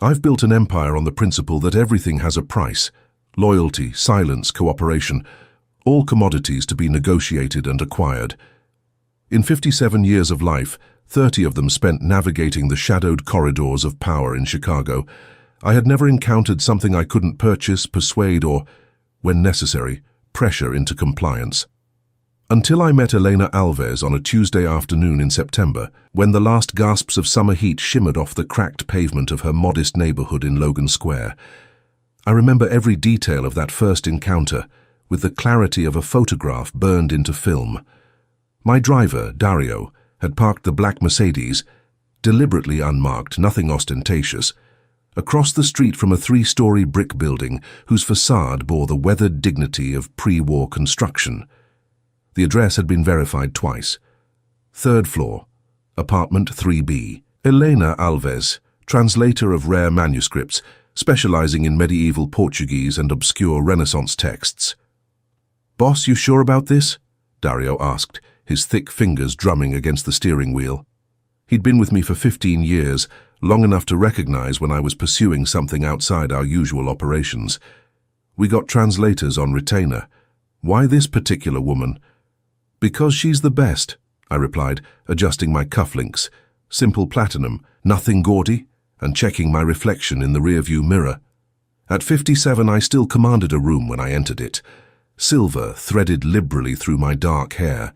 I've built an empire on the principle that everything has a price. Loyalty, silence, cooperation, all commodities to be negotiated and acquired. In 57 years of life, 30 of them spent navigating the shadowed corridors of power in Chicago, I had never encountered something I couldn't purchase, persuade, or, when necessary, pressure into compliance. Until I met Elena Alves on a Tuesday afternoon in September, when the last gasps of summer heat shimmered off the cracked pavement of her modest neighborhood in Logan Square. I remember every detail of that first encounter, with the clarity of a photograph burned into film. My driver, Dario, had parked the black Mercedes, deliberately unmarked, nothing ostentatious, across the street from a 3-story brick building whose facade bore the weathered dignity of pre-war construction. The address had been verified twice. 3rd floor, apartment 3B. Elena Alves, translator of rare manuscripts, specializing in medieval Portuguese and obscure Renaissance texts. "Boss, you sure about this?" Dario asked, his thick fingers drumming against the steering wheel. He'd been with me for 15 years, long enough to recognize when I was pursuing something outside our usual operations. "We got translators on retainer. Why this particular woman?" "Because she's the best," I replied, adjusting my cufflinks. Simple platinum, nothing gaudy, and checking my reflection in the rearview mirror. At 57, I still commanded a room when I entered it. Silver threaded liberally through my dark hair,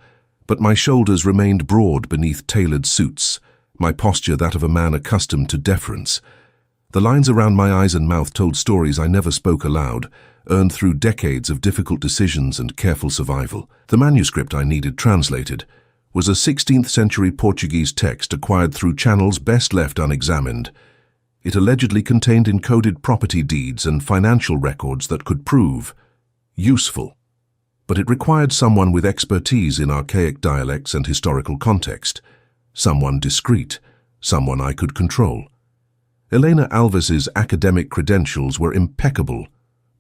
but my shoulders remained broad beneath tailored suits, my posture that of a man accustomed to deference. The lines around my eyes and mouth told stories I never spoke aloud, earned through decades of difficult decisions and careful survival. The manuscript I needed translated was a 16th century Portuguese text acquired through channels best left unexamined. It allegedly contained encoded property deeds and financial records that could prove useful. But it required someone with expertise in archaic dialects and historical context, someone discreet, someone I could control. Elena Alves's academic credentials were impeccable.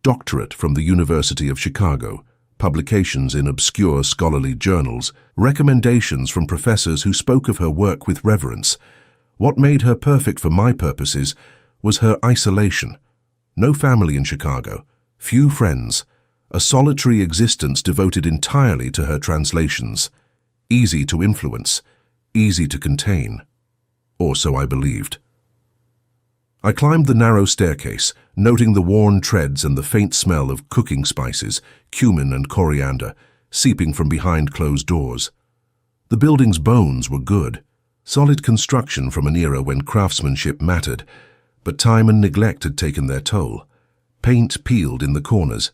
Doctorate from the University of Chicago, publications in obscure scholarly journals, recommendations from professors who spoke of her work with reverence. What made her perfect for my purposes was her isolation. No family in Chicago, few friends, a solitary existence devoted entirely to her translations. Easy to influence, easy to contain. Or so I believed. I climbed the narrow staircase, noting the worn treads and the faint smell of cooking spices, cumin and coriander, seeping from behind closed doors. The building's bones were good, solid construction from an era when craftsmanship mattered, but time and neglect had taken their toll. Paint peeled in the corners.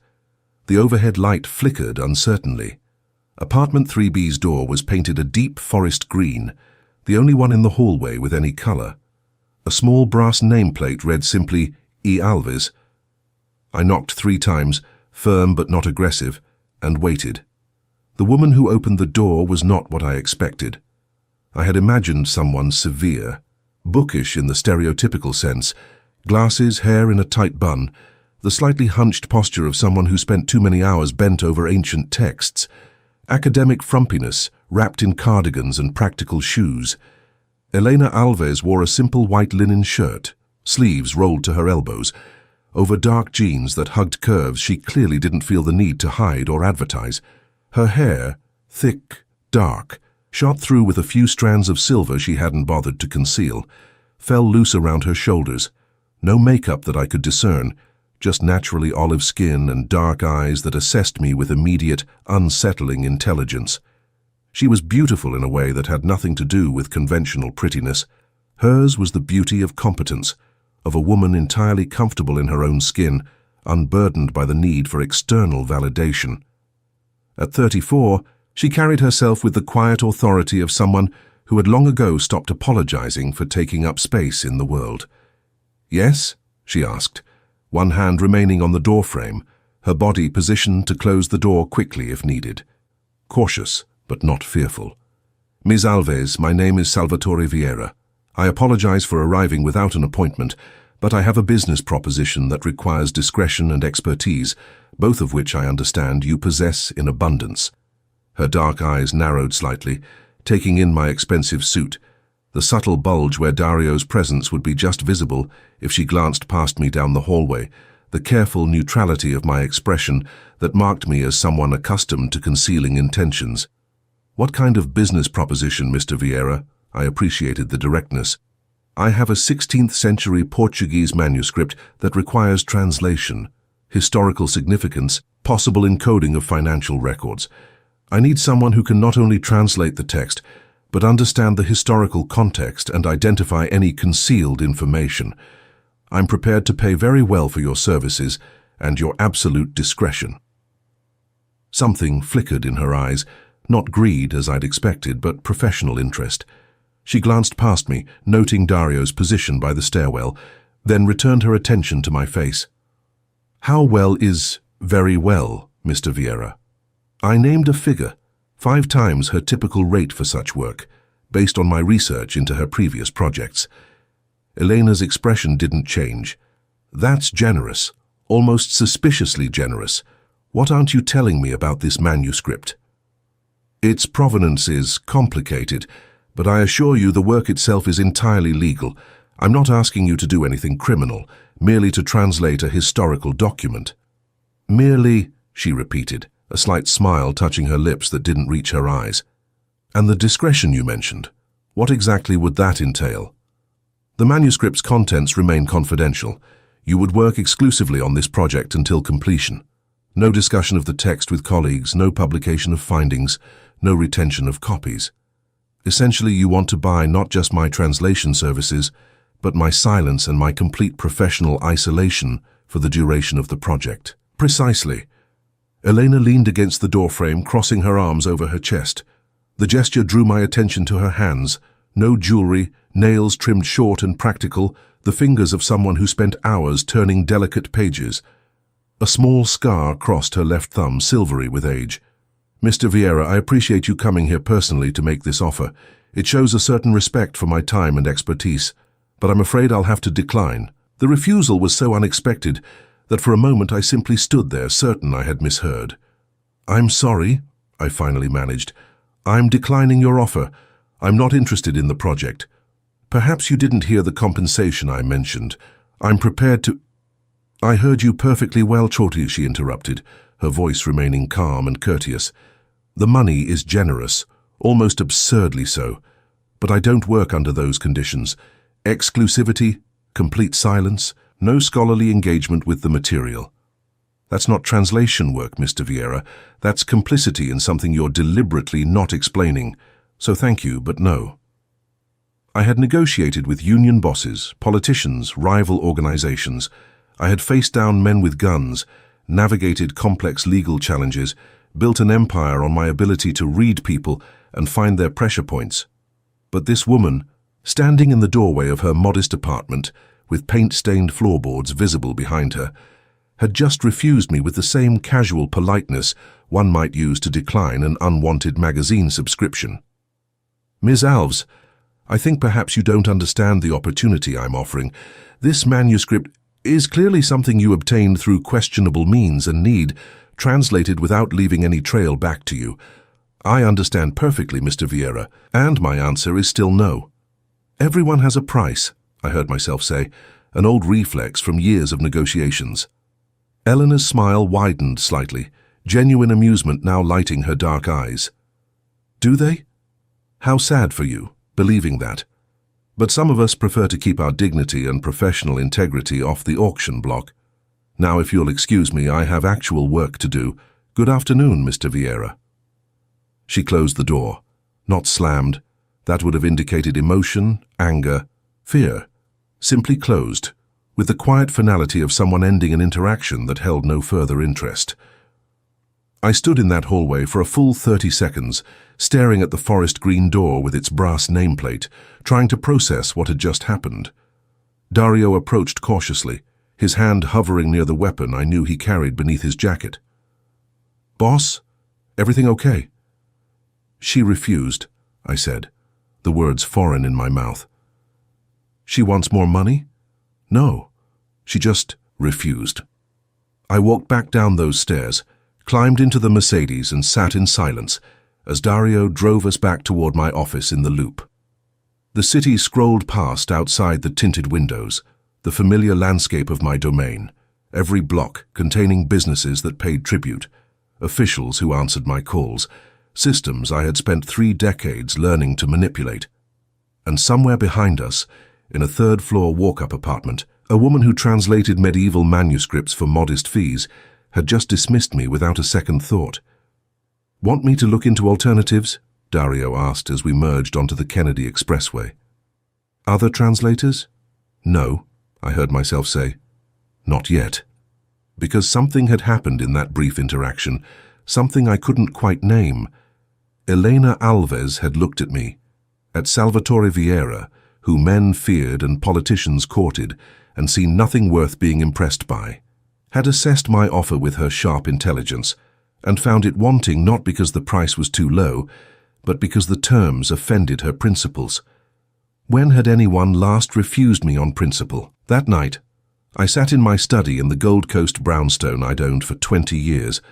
The overhead light flickered uncertainly. Apartment 3B's door was painted a deep forest green, the only one in the hallway with any color. A small brass nameplate read simply, E. Alves. I knocked 3 times, firm but not aggressive, and waited. The woman who opened the door was not what I expected. I had imagined someone severe, bookish in the stereotypical sense, glasses, hair in a tight bun, the slightly hunched posture of someone who spent too many hours bent over ancient texts, academic frumpiness wrapped in cardigans and practical shoes. Elena Alves wore a simple white linen shirt, sleeves rolled to her elbows, over dark jeans that hugged curves she clearly didn't feel the need to hide or advertise. Her hair, thick, dark, shot through with a few strands of silver she hadn't bothered to conceal, fell loose around her shoulders. No makeup that I could discern, just naturally olive skin and dark eyes that assessed me with immediate, unsettling intelligence. She was beautiful in a way that had nothing to do with conventional prettiness. Hers was the beauty of competence, of a woman entirely comfortable in her own skin, unburdened by the need for external validation. At 34, she carried herself with the quiet authority of someone who had long ago stopped apologizing for taking up space in the world. "Yes?" she asked, one hand remaining on the doorframe, her body positioned to close the door quickly if needed. Cautious, but not fearful. "Ms. Alves, my name is Salvatore Vieira. I apologize for arriving without an appointment, but I have a business proposition that requires discretion and expertise, both of which I understand you possess in abundance." Her dark eyes narrowed slightly, taking in my expensive suit, the subtle bulge where Dario's presence would be just visible if she glanced past me down the hallway, the careful neutrality of my expression that marked me as someone accustomed to concealing intentions. "What kind of business proposition, Mr. Vieira?" I appreciated the directness. "I have a 16th century Portuguese manuscript that requires translation, historical significance, possible encoding of financial records. I need someone who can not only translate the text, but understand the historical context and identify any concealed information. I'm prepared to pay very well for your services and your absolute discretion." Something flickered in her eyes, not greed as I'd expected, but professional interest. She glanced past me, noting Dario's position by the stairwell, then returned her attention to my face. "How well is very well, Mr. Vieira?" I named a figure, 5 times her typical rate for such work, based on my research into her previous projects. Elena's expression didn't change. "That's generous, almost suspiciously generous. What aren't you telling me about this manuscript?" "Its provenance is complicated, but I assure you the work itself is entirely legal. I'm not asking you to do anything criminal, merely to translate a historical document." "Merely," she repeated, a slight smile touching her lips that didn't reach her eyes. "And the discretion you mentioned, what exactly would that entail?" "The manuscript's contents remain confidential. You would work exclusively on this project until completion. No discussion of the text with colleagues, no publication of findings, no retention of copies. Essentially, you want to buy not just my translation services, but my silence and my complete professional isolation for the duration of the project." "Precisely." Elena leaned against the doorframe, crossing her arms over her chest. The gesture drew my attention to her hands. No jewelry, nails trimmed short and practical, the fingers of someone who spent hours turning delicate pages. A small scar crossed her left thumb, silvery with age. "Mr. Vieira, I appreciate you coming here personally to make this offer. It shows a certain respect for my time and expertise, but I'm afraid I'll have to decline." The refusal was so unexpected that for a moment I simply stood there, certain I had misheard. "I'm sorry," I finally managed. "I'm declining your offer. I'm not interested in the project. Perhaps you didn't hear the compensation I mentioned. I'm prepared to—" "I heard you perfectly well, Choti," she interrupted, her voice remaining calm and courteous. "The money is generous, almost absurdly so, but I don't work under those conditions. Exclusivity, complete silence, no scholarly engagement with the material. That's not translation work, Mr. Vieira. That's complicity in something you're deliberately not explaining. So thank you, but no." I had negotiated with union bosses, politicians, rival organizations. I had faced down men with guns, navigated complex legal challenges, built an empire on my ability to read people and find their pressure points. But this woman, standing in the doorway of her modest apartment, with paint-stained floorboards visible behind her, had just refused me with the same casual politeness one might use to decline an unwanted magazine subscription. "Ms. Alves, I think perhaps you don't understand the opportunity I'm offering. This manuscript is clearly something you obtained through questionable means and need, translated without leaving any trail back to you. I understand perfectly, Mr. Vieira, and my answer is still no." "Everyone has a price," I heard myself say, an old reflex from years of negotiations. Eleanor's smile widened slightly, genuine amusement now lighting her dark eyes. "Do they? How sad for you, believing that. But some of us prefer to keep our dignity and professional integrity off the auction block. Now, if you'll excuse me, I have actual work to do. Good afternoon, Mr. Vieira." She closed the door, not slammed. That would have indicated emotion, anger, fear. Simply closed, with the quiet finality of someone ending an interaction that held no further interest. I stood in that hallway for a full 30 seconds, staring at the forest green door with its brass nameplate, trying to process what had just happened. Dario approached cautiously, his hand hovering near the weapon I knew he carried beneath his jacket. "Boss, everything okay?" "She refused," I said, the words foreign in my mouth. "She wants more money?" "No, she just refused." I walked back down those stairs, climbed into the Mercedes and sat in silence as Dario drove us back toward my office in the Loop. The city scrolled past outside the tinted windows, the familiar landscape of my domain, every block containing businesses that paid tribute, officials who answered my calls, systems I had spent 3 decades learning to manipulate. And somewhere behind us, in a third-floor walk-up apartment, a woman who translated medieval manuscripts for modest fees had just dismissed me without a second thought. "Want me to look into alternatives?" Dario asked as we merged onto the Kennedy Expressway. "Other translators?" "No," I heard myself say. "Not yet." Because something had happened in that brief interaction, something I couldn't quite name. Elena Alves had looked at me, at Salvatore Vieira, who men feared and politicians courted, and seen nothing worth being impressed by, had assessed my offer with her sharp intelligence, and found it wanting not because the price was too low, but because the terms offended her principles. When had anyone last refused me on principle? That night, I sat in my study in the Gold Coast brownstone I'd owned for 20 years,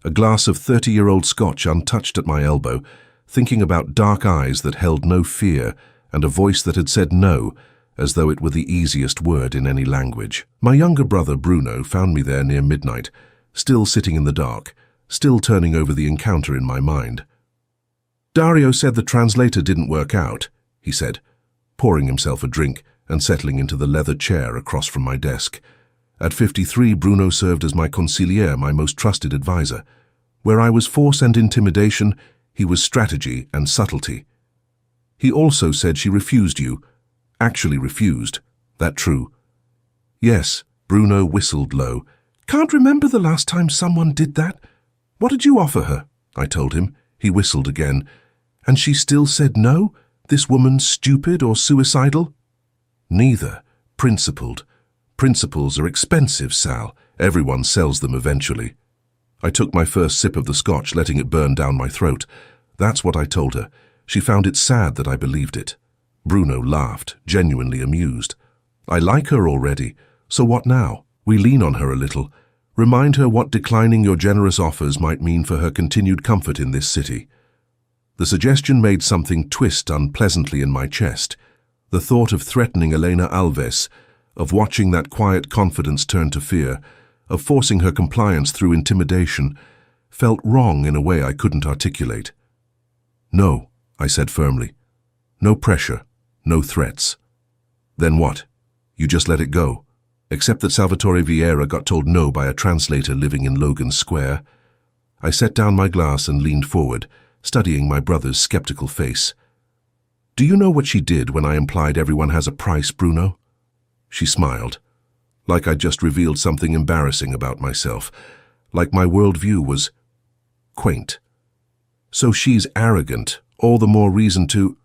a glass of 30-year-old scotch untouched at my elbow, thinking about dark eyes that held no fear and a voice that had said no, as though it were the easiest word in any language. My younger brother Bruno found me there near midnight, still sitting in the dark, still turning over the encounter in my mind. "Dario said the translator didn't work out," he said, pouring himself a drink and settling into the leather chair across from my desk. At 53, Bruno served as my consigliere, my most trusted advisor. Where I was force and intimidation, he was strategy and subtlety. He also said she refused you. Actually refused. That true? Yes, Bruno whistled low. "Can't remember the last time someone did that. What did you offer her?" I told him. He whistled again. "And she still said no? This woman stupid or suicidal?" "Neither. Principled. Principles are expensive, Sal. Everyone sells them eventually." I took my first sip of the scotch, letting it burn down my throat. That's what I told her. She found it sad that I believed it. Bruno laughed, genuinely amused. "I like her already. So what now?" We lean on her a little. Remind her what declining your generous offers might mean for her continued comfort in this city. The suggestion made something twist unpleasantly in my chest. The thought of threatening Elena Alves, of watching that quiet confidence turn to fear, of forcing her compliance through intimidation, felt wrong in a way I couldn't articulate. "No," I said firmly. "No pressure, no threats." "Then what? You just let it go? Except that Salvatore Vieira got told no by a translator living in Logan Square." I set down my glass and leaned forward, studying my brother's skeptical face. "Do you know what she did when I implied everyone has a price, Bruno?" She smiled, like I'd just revealed something embarrassing about myself, like my worldview was quaint. "So she's arrogant, all the more reason to—"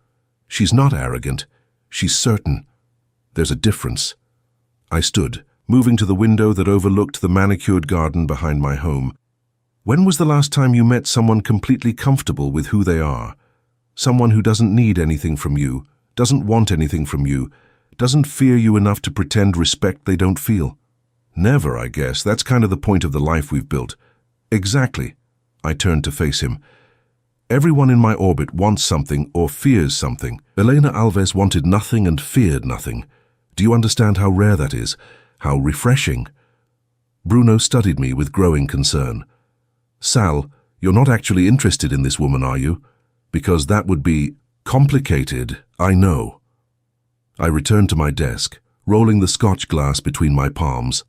"She's not arrogant. She's certain. There's a difference." I stood, moving to the window that overlooked the manicured garden behind my home. "When was the last time you met someone completely comfortable with who they are? Someone who doesn't need anything from you, doesn't want anything from you, doesn't fear you enough to pretend respect they don't feel?" "Never, I guess. That's kind of the point of the life we've built." "Exactly." I turned to face him. "Everyone in my orbit wants something or fears something. Elena Alves wanted nothing and feared nothing. Do you understand how rare that is? How refreshing?" Bruno studied me with growing concern. "Sal, you're not actually interested in this woman, are you? Because that would be complicated, I know." I returned to my desk, rolling the scotch glass between my palms.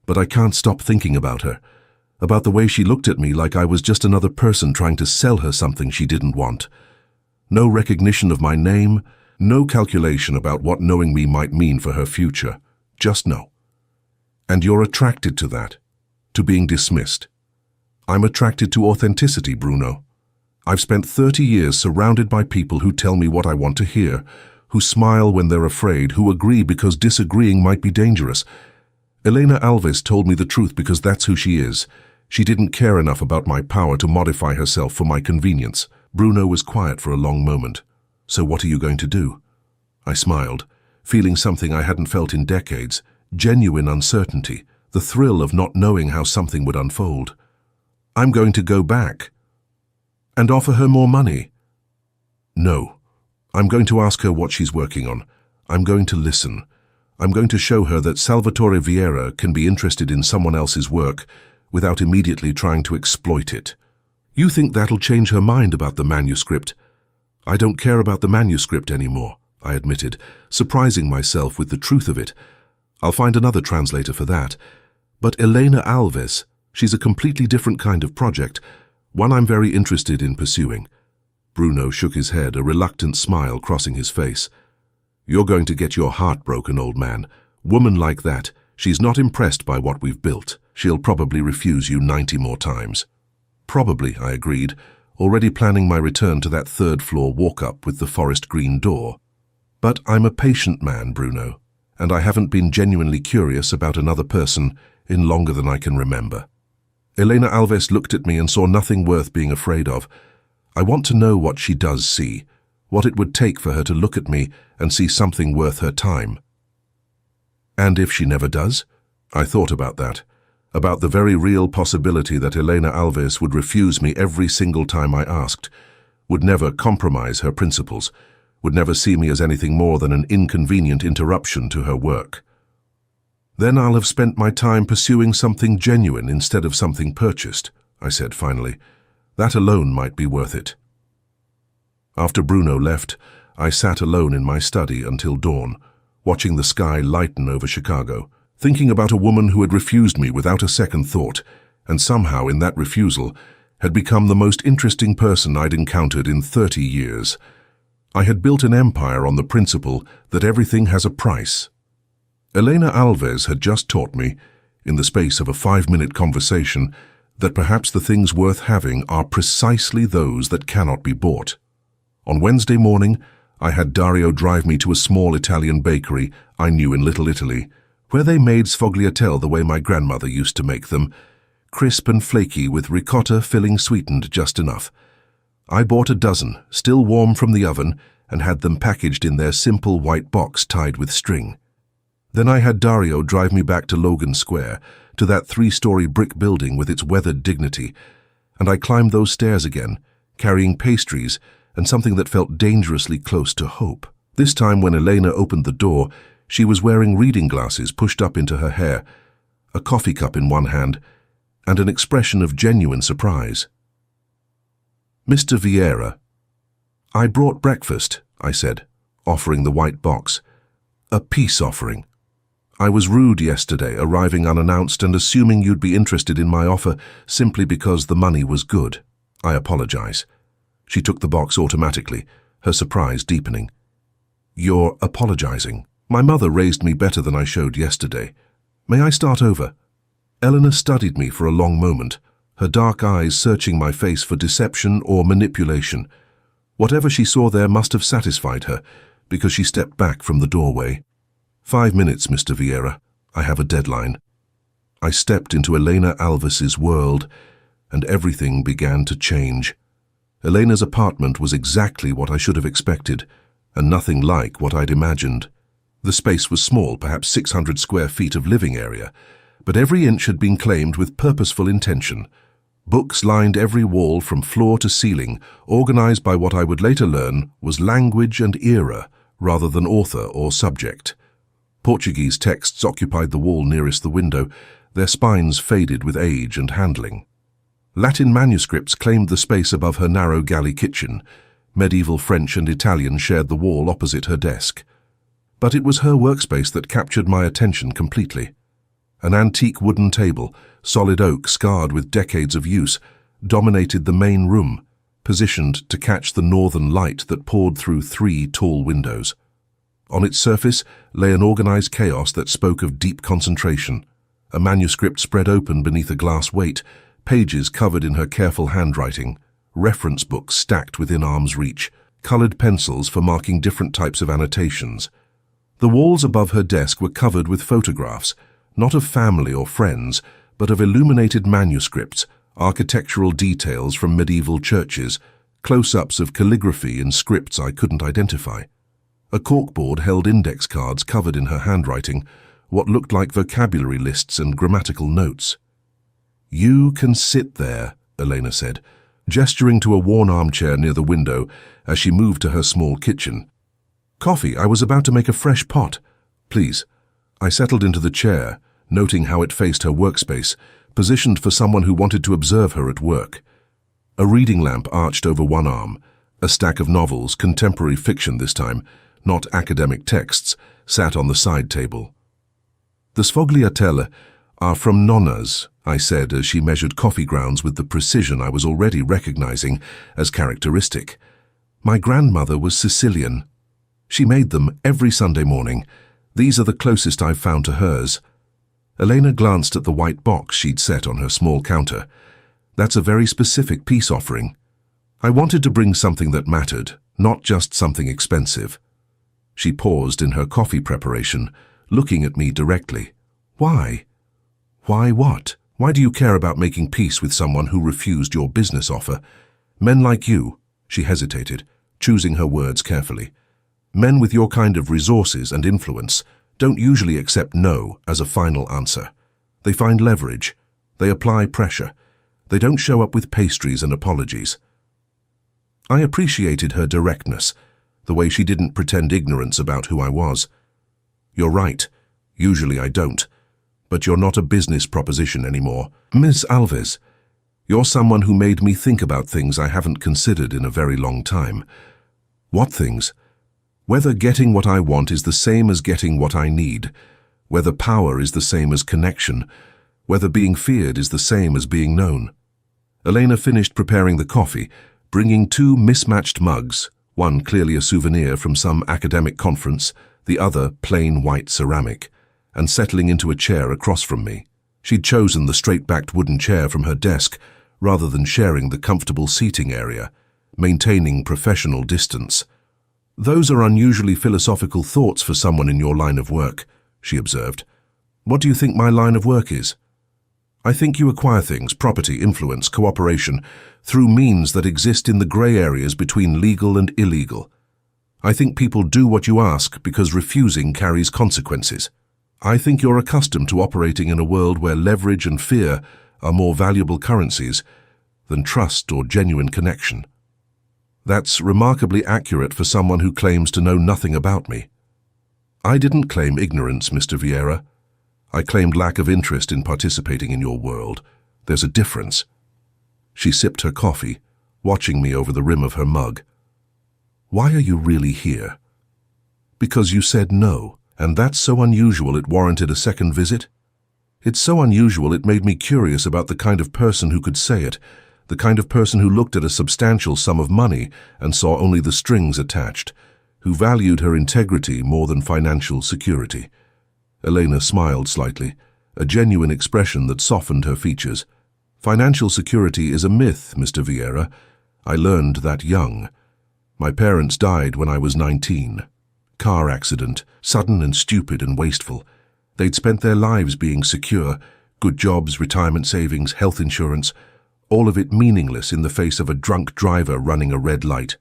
But I can't stop thinking about her, about the way she looked at me like I was just another person trying to sell her something she didn't want. No recognition of my name, no calculation about what knowing me might mean for her future. Just no. And you're attracted to that, to being dismissed. I'm attracted to authenticity, Bruno. I've spent 30 years surrounded by people who tell me what I want to hear, who smile when they're afraid, who agree because disagreeing might be dangerous. Elena Alves told me the truth because that's who she is. She didn't care enough about my power to modify herself for my convenience. Bruno was quiet for a long moment. "So what are you going to do?" I smiled, feeling something I hadn't felt in decades, genuine uncertainty, the thrill of not knowing how something would unfold. "I'm going to go back." "And offer her more money?" "No. I'm going to ask her what she's working on. I'm going to listen. I'm going to show her that Salvatore Vieira can be interested in someone else's work without immediately trying to exploit it. You think that'll change her mind about the manuscript? I don't care about the manuscript anymore, I admitted, surprising myself with the truth of it. I'll find another translator for that. But Elena Alves, she's a completely different kind of project, one I'm very interested in pursuing. Bruno shook his head, a reluctant smile crossing his face. You're going to get your heart broken, old man. Woman like that, she's not impressed by what we've built. She'll probably refuse you 90 more times. Probably, I agreed, already planning my return to that third-floor walk-up with the forest green door. But I'm a patient man, Bruno, and I haven't been genuinely curious about another person in longer than I can remember. Elena Alves looked at me and saw nothing worth being afraid of. I want to know what she does see, what it would take for her to look at me and see something worth her time. And if she never does? I thought about that, about the very real possibility that Elena Alves would refuse me every single time I asked, would never compromise her principles, would never see me as anything more than an inconvenient interruption to her work. Then I'll have spent my time pursuing something genuine instead of something purchased, I said finally. That alone might be worth it. After Bruno left, I sat alone in my study until dawn, watching the sky lighten over Chicago, thinking about a woman who had refused me without a second thought, and somehow in that refusal had become the most interesting person I'd encountered in 30 years. I had built an empire on the principle that everything has a price. Elena Alves had just taught me, in the space of a 5-minute conversation, that perhaps the things worth having are precisely those that cannot be bought. On Wednesday morning, I had Dario drive me to a small Italian bakery I knew in Little Italy, where they made sfogliatelle the way my grandmother used to make them, crisp and flaky with ricotta filling sweetened just enough. I bought a dozen, still warm from the oven, and had them packaged in their simple white box tied with string. Then I had Dario drive me back to Logan Square, to that 3-story brick building with its weathered dignity, and I climbed those stairs again, carrying pastries and something that felt dangerously close to hope. This time when Elena opened the door, she was wearing reading glasses pushed up into her hair, a coffee cup in one hand, and an expression of genuine surprise. Mr. Vieira. I brought breakfast, I said, offering the white box. A peace offering. I was rude yesterday, arriving unannounced and assuming you'd be interested in my offer simply because the money was good. I apologize. She took the box automatically, her surprise deepening. You're apologizing. My mother raised me better than I showed yesterday. May I start over? Eleanor studied me for a long moment, her dark eyes searching my face for deception or manipulation. Whatever she saw there must have satisfied her, because she stepped back from the doorway. 5 minutes, Mr. Vieira. I have a deadline. I stepped into Elena Alves's world, and everything began to change. Elena's apartment was exactly what I should have expected, and nothing like what I'd imagined. The space was small, perhaps 600 square feet of living area, but every inch had been claimed with purposeful intention. Books lined every wall from floor to ceiling, organized by what I would later learn was language and era rather than author or subject. Portuguese texts occupied the wall nearest the window, their spines faded with age and handling. Latin manuscripts claimed the space above her narrow galley kitchen. Medieval French and Italian shared the wall opposite her desk. But it was her workspace that captured my attention completely. An antique wooden table, solid oak scarred with decades of use, dominated the main room, positioned to catch the northern light that poured through 3 tall windows. On its surface lay an organized chaos that spoke of deep concentration. A manuscript spread open beneath a glass weight, pages covered in her careful handwriting, reference books stacked within arm's reach, colored pencils for marking different types of annotations. The walls above her desk were covered with photographs, not of family or friends, but of illuminated manuscripts, architectural details from medieval churches, close-ups of calligraphy in scripts I couldn't identify. A corkboard held index cards covered in her handwriting, what looked like vocabulary lists and grammatical notes. "You can sit there," Elena said, gesturing to a worn armchair near the window as she moved to her small kitchen. Coffee, I was about to make a fresh pot. Please. I settled into the chair, noting how it faced her workspace, positioned for someone who wanted to observe her at work. A reading lamp arched over one arm, a stack of novels, contemporary fiction this time, not academic texts, sat on the side table. The sfogliatelle are from Nonna's, I said as she measured coffee grounds with the precision I was already recognizing as characteristic. My grandmother was Sicilian. She made them every Sunday morning. These are the closest I've found to hers. Elena glanced at the white box she'd set on her small counter. That's a very specific peace offering. I wanted to bring something that mattered, not just something expensive. She paused in her coffee preparation, looking at me directly. Why? Why what? Why do you care about making peace with someone who refused your business offer? Men like you, she hesitated, choosing her words carefully. Men with your kind of resources and influence don't usually accept no as a final answer. They find leverage. They apply pressure. They don't show up with pastries and apologies. I appreciated her directness, the way she didn't pretend ignorance about who I was. You're right. Usually I don't. But you're not a business proposition anymore. Ms. Alves, you're someone who made me think about things I haven't considered in a very long time. What things? Whether getting what I want is the same as getting what I need, whether power is the same as connection, whether being feared is the same as being known. Elena finished preparing the coffee, bringing two mismatched mugs, one clearly a souvenir from some academic conference, the other plain white ceramic, and settling into a chair across from me. She'd chosen the straight-backed wooden chair from her desk rather than sharing the comfortable seating area, maintaining professional distance. Those are unusually philosophical thoughts for someone in your line of work, she observed. What do you think my line of work is? I think you acquire things, property, influence, cooperation, through means that exist in the grey areas between legal and illegal. I think people do what you ask because refusing carries consequences. I think you're accustomed to operating in a world where leverage and fear are more valuable currencies than trust or genuine connection. That's remarkably accurate for someone who claims to know nothing about me. I didn't claim ignorance, Mr. Vieira. I claimed lack of interest in participating in your world. There's a difference. She sipped her coffee, watching me over the rim of her mug. Why are you really here? Because you said no, and that's so unusual it warranted a second visit? It's so unusual it made me curious about the kind of person who could say it, the kind of person who looked at a substantial sum of money and saw only the strings attached, who valued her integrity more than financial security. Elena smiled slightly, a genuine expression that softened her features. Financial security is a myth, Mr. Vieira. I learned that young. My parents died when I was 19. Car accident, sudden and stupid and wasteful. They'd spent their lives being secure, good jobs, retirement savings, health insurance, all of it meaningless in the face of a drunk driver running a red light.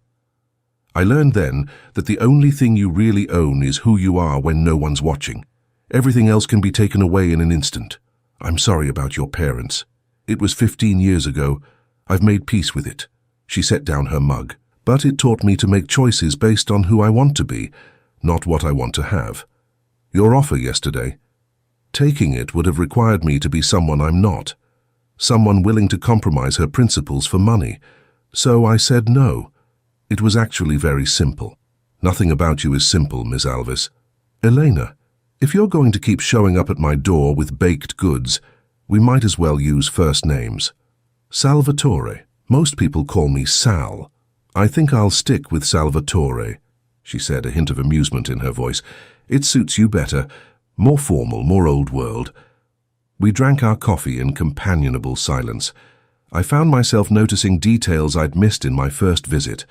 I learned then that the only thing you really own is who you are when no one's watching. Everything else can be taken away in an instant. I'm sorry about your parents. It was 15 years ago. I've made peace with it. She set down her mug. But it taught me to make choices based on who I want to be, not what I want to have. Your offer yesterday. Taking it would have required me to be someone I'm not. Someone willing to compromise her principles for money. So I said no. It was actually very simple. Nothing about you is simple, Miss Alves. Elena, if you're going to keep showing up at my door with baked goods, we might as well use first names. Salvatore. Most people call me Sal. I think I'll stick with Salvatore, she said, a hint of amusement in her voice. It suits you better. More formal, more old world. We drank our coffee in companionable silence. I found myself noticing details I'd missed in my first visit,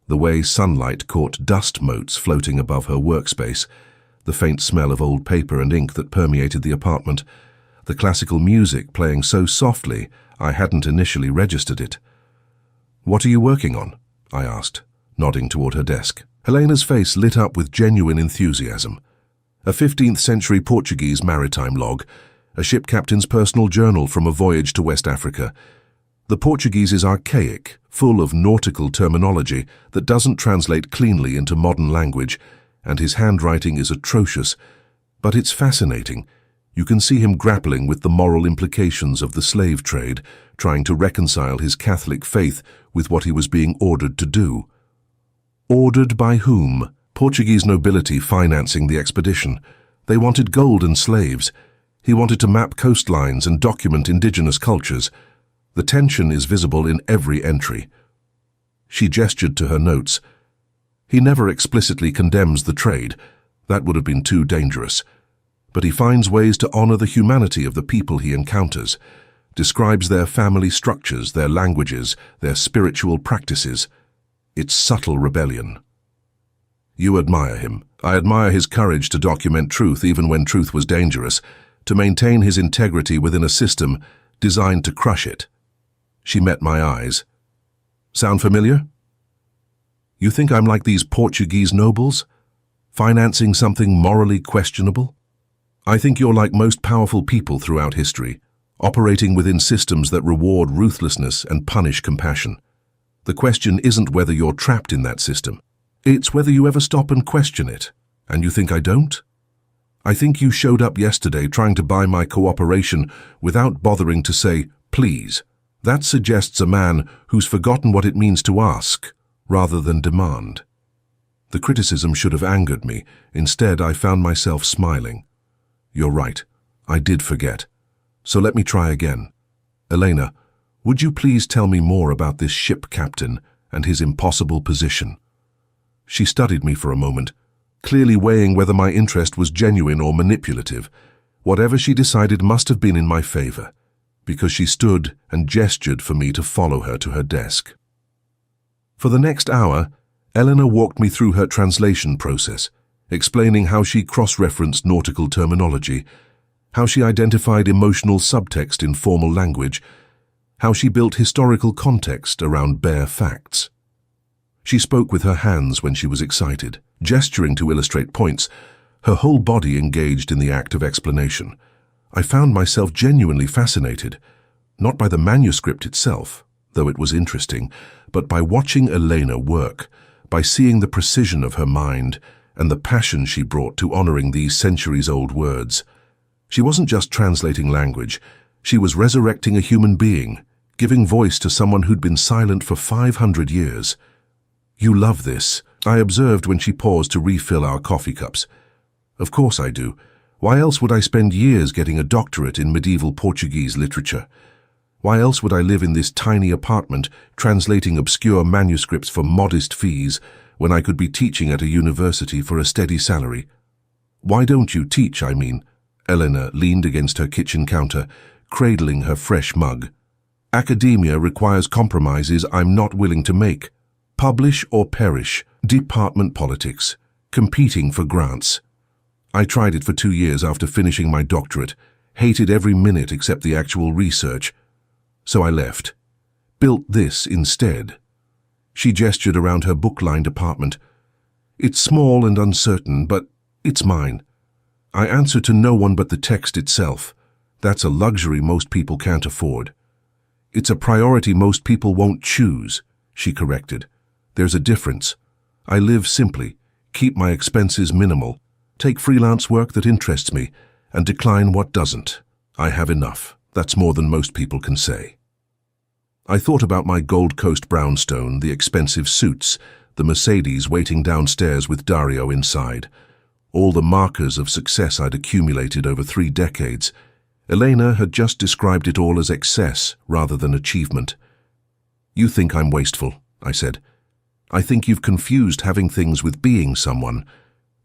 the way sunlight caught dust motes floating above her workspace, the faint smell of old paper and ink that permeated the apartment, the classical music playing so softly I hadn't initially registered it. What are you working on? I asked, nodding toward her desk. Helena's face lit up with genuine enthusiasm. A 15th century Portuguese maritime log, a ship captain's personal journal from a voyage to West Africa. The Portuguese is archaic, full of nautical terminology that doesn't translate cleanly into modern language, and his handwriting is atrocious, but it's fascinating. You can see him grappling with the moral implications of the slave trade, trying to reconcile his Catholic faith with what he was being ordered to do. Ordered by whom? Portuguese nobility financing the expedition. They wanted gold and slaves. He wanted to map coastlines and document indigenous cultures. The tension is visible in every entry. She gestured to her notes. He never explicitly condemns the trade. That would have been too dangerous. But he finds ways to honor the humanity of the people he encounters, describes their family structures, their languages, their spiritual practices. It's subtle rebellion. You admire him. I admire his courage to document truth even when truth was dangerous, to maintain his integrity within a system designed to crush it. She met my eyes. Sound familiar? You think I'm like these Portuguese nobles, financing something morally questionable? I think you're like most powerful people throughout history, operating within systems that reward ruthlessness and punish compassion. The question isn't whether you're trapped in that system. It's whether you ever stop and question it. And you think I don't? I think you showed up yesterday trying to buy my cooperation without bothering to say, please. That suggests a man who's forgotten what it means to ask, rather than demand. The criticism should have angered me. Instead, I found myself smiling. You're right. I did forget. So let me try again. Elena, would you please tell me more about this ship captain and his impossible position? She studied me for a moment, clearly weighing whether my interest was genuine or manipulative. Whatever she decided must have been in my favor, because she stood and gestured for me to follow her to her desk. For the next hour, Eleanor walked me through her translation process, explaining how she cross-referenced nautical terminology, how she identified emotional subtext in formal language, how she built historical context around bare facts. She spoke with her hands when she was excited, gesturing to illustrate points, her whole body engaged in the act of explanation. I found myself genuinely fascinated, not by the manuscript itself, though it was interesting, but by watching Elena work, by seeing the precision of her mind and the passion she brought to honoring these centuries-old words. She wasn't just translating language, she was resurrecting a human being, giving voice to someone who'd been silent for 500 years. You love this, I observed when she paused to refill our coffee cups. Of course I do. Why else would I spend years getting a doctorate in medieval Portuguese literature? Why else would I live in this tiny apartment translating obscure manuscripts for modest fees when I could be teaching at a university for a steady salary? Why don't you teach, I mean? Eleanor leaned against her kitchen counter, cradling her fresh mug. Academia requires compromises I'm not willing to make. Publish or perish, department politics, competing for grants. I tried it for 2 years after finishing my doctorate, hated every minute except the actual research. So I left. Built this instead. She gestured around her book-lined apartment. It's small and uncertain, but it's mine. I answer to no one but the text itself. That's a luxury most people can't afford. It's a priority most people won't choose, she corrected. There's a difference. I live simply, keep my expenses minimal, take freelance work that interests me, and decline what doesn't. I have enough. That's more than most people can say. I thought about my Gold Coast brownstone, the expensive suits, the Mercedes waiting downstairs with Dario inside, all the markers of success I'd accumulated over 3 decades. Elena had just described it all as excess rather than achievement. You think I'm wasteful, I said. I think you've confused having things with being someone.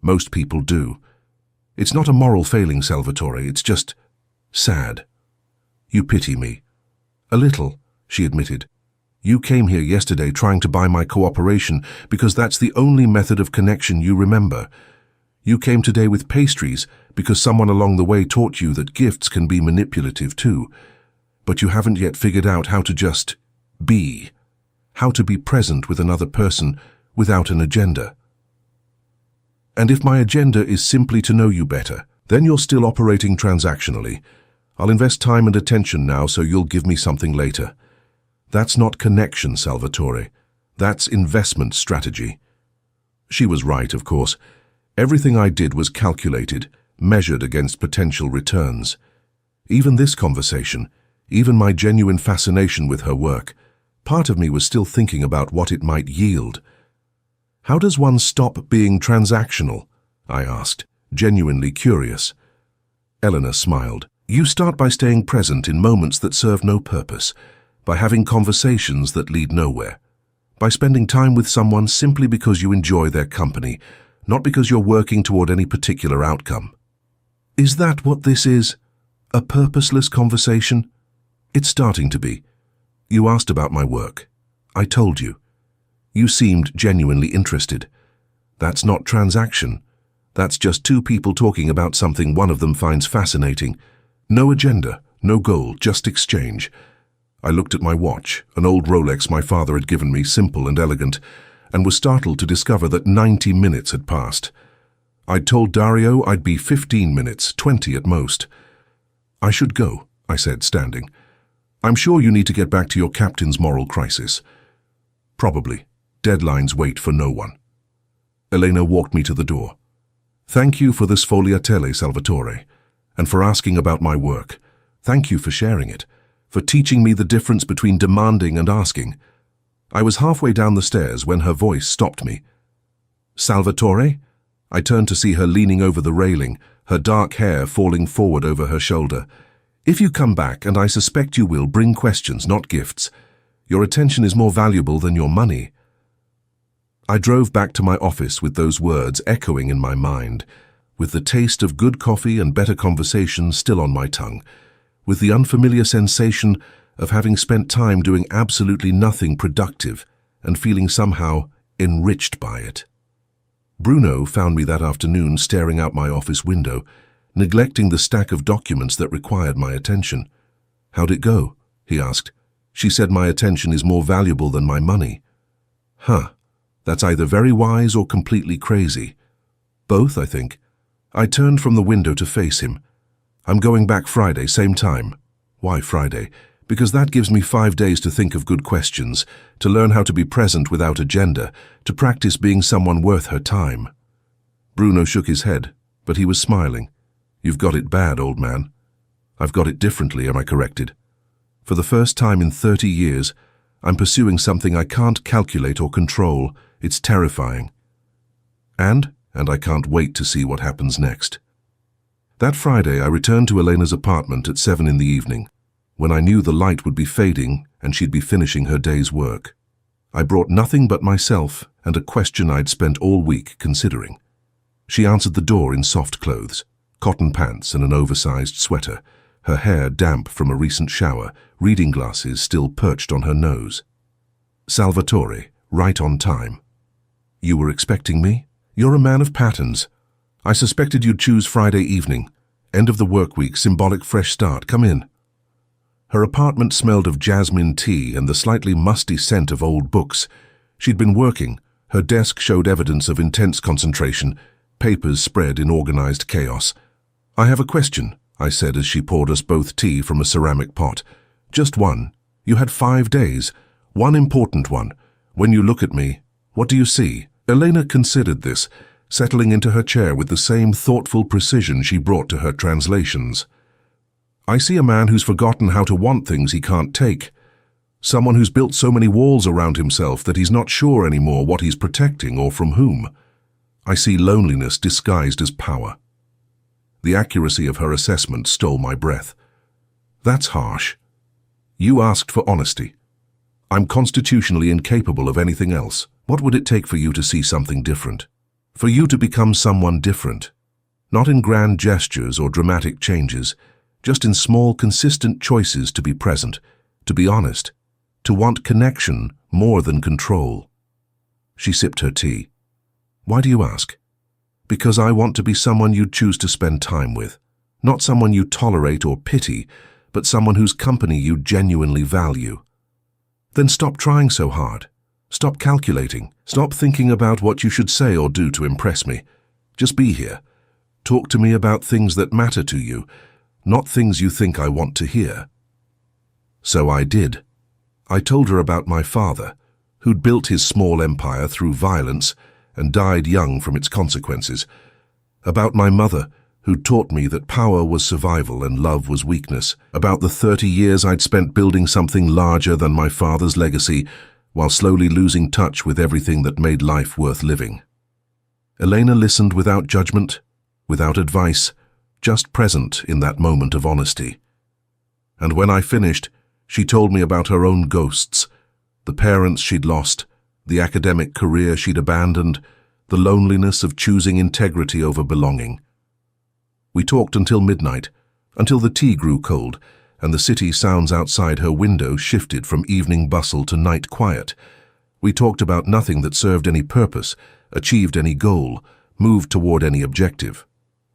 Most people do. It's not a moral failing, Salvatore, it's just sad. You pity me. A little, she admitted. You came here yesterday trying to buy my cooperation because that's the only method of connection you remember. You came today with pastries because someone along the way taught you that gifts can be manipulative too. But you haven't yet figured out how to just be. How to be present with another person without an agenda. And if my agenda is simply to know you better, then you're still operating transactionally. I'll invest time and attention now so you'll give me something later. That's not connection, Salvatore. That's investment strategy. She was right, of course. Everything I did was calculated, measured against potential returns. Even this conversation, even my genuine fascination with her work, part of me was still thinking about what it might yield. How does one stop being transactional? I asked, genuinely curious. Eleanor smiled. You start by staying present in moments that serve no purpose, by having conversations that lead nowhere, by spending time with someone simply because you enjoy their company, not because you're working toward any particular outcome. Is that what this is? A purposeless conversation? It's starting to be. You asked about my work. I told you. You seemed genuinely interested. That's not transaction. That's just two people talking about something one of them finds fascinating. No agenda, no goal, just exchange. I looked at my watch, an old Rolex my father had given me, simple and elegant, and was startled to discover that 90 minutes had passed. I'd told Dario I'd be 15 minutes, 20 at most. I should go, I said, standing. I'm sure you need to get back to your captain's moral crisis. Probably. Deadlines wait for no one. Elena walked me to the door. Thank you for the sfogliatelle, Salvatore, and for asking about my work. Thank you for sharing it, for teaching me the difference between demanding and asking. I was halfway down the stairs when her voice stopped me. Salvatore? I turned to see her leaning over the railing, her dark hair falling forward over her shoulder. If you come back, and I suspect you will, bring questions, not gifts. Your attention is more valuable than your money. I drove back to my office with those words echoing in my mind, with the taste of good coffee and better conversation still on my tongue, with the unfamiliar sensation of having spent time doing absolutely nothing productive and feeling somehow enriched by it. Bruno found me that afternoon staring out my office window, neglecting the stack of documents that required my attention. How'd it go? He asked. She said my attention is more valuable than my money. Huh. That's either very wise or completely crazy. Both, I think. I turned from the window to face him. I'm going back Friday, same time. Why Friday? Because that gives me 5 days to think of good questions, to learn how to be present without agenda, to practice being someone worth her time. Bruno shook his head, but he was smiling. You've got it bad, old man. I've got it differently, am I corrected? For the first time in 30 years, I'm pursuing something I can't calculate or control. It's terrifying. And I can't wait to see what happens next. That Friday, I returned to Elena's apartment at 7 in the evening, when I knew the light would be fading and she'd be finishing her day's work. I brought nothing but myself and a question I'd spent all week considering. She answered the door in soft clothes, cotton pants and an oversized sweater, her hair damp from a recent shower, reading glasses still perched on her nose. Salvatore, right on time. You were expecting me? You're a man of patterns. I suspected you'd choose Friday evening. End of the work week, symbolic fresh start. Come in. Her apartment smelled of jasmine tea and the slightly musty scent of old books. She'd been working. Her desk showed evidence of intense concentration, papers spread in organized chaos. I have a question, I said as she poured us both tea from a ceramic pot. Just one. You had 5 days. One important one. When you look at me, what do you see? Elena considered this, settling into her chair with the same thoughtful precision she brought to her translations. I see a man who's forgotten how to want things he can't take. Someone who's built so many walls around himself that he's not sure anymore what he's protecting or from whom. I see loneliness disguised as power. The accuracy of her assessment stole my breath. That's harsh. You asked for honesty. I'm constitutionally incapable of anything else. What would it take for you to see something different? For you to become someone different? Not in grand gestures or dramatic changes, just in small, consistent choices to be present, to be honest, to want connection more than control. She sipped her tea. Why do you ask? Because I want to be someone you'd choose to spend time with. Not someone you tolerate or pity, but someone whose company you genuinely value. Then stop trying so hard. Stop calculating. Stop thinking about what you should say or do to impress me. Just be here. Talk to me about things that matter to you, not things you think I want to hear. So I did. I told her about my father, who'd built his small empire through violence and died young from its consequences, About my mother, who'd taught me that power was survival and love was weakness. About the 30 years I'd spent building something larger than my father's legacy, while slowly losing touch with everything that made life worth living. Elena listened without judgment, without advice, just present in that moment of honesty. And when I finished, she told me about her own ghosts, the parents she'd lost, the academic career she'd abandoned, the loneliness of choosing integrity over belonging. We talked until midnight, until the tea grew cold, and the city sounds outside her window shifted from evening bustle to night quiet. We talked about nothing that served any purpose, achieved any goal, moved toward any objective.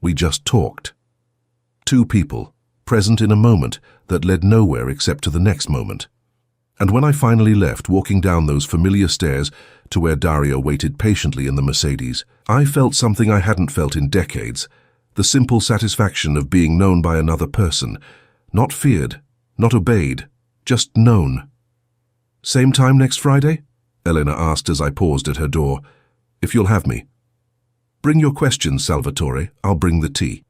We just talked. Two people, present in a moment that led nowhere except to the next moment. And when I finally left, walking down those familiar stairs to where Dario waited patiently in the Mercedes, I felt something I hadn't felt in decades, the simple satisfaction of being known by another person, not feared, not obeyed, just known. "Same time next Friday?" Elena asked as I paused at her door. "If you'll have me." "Bring your questions, Salvatore. I'll bring the tea."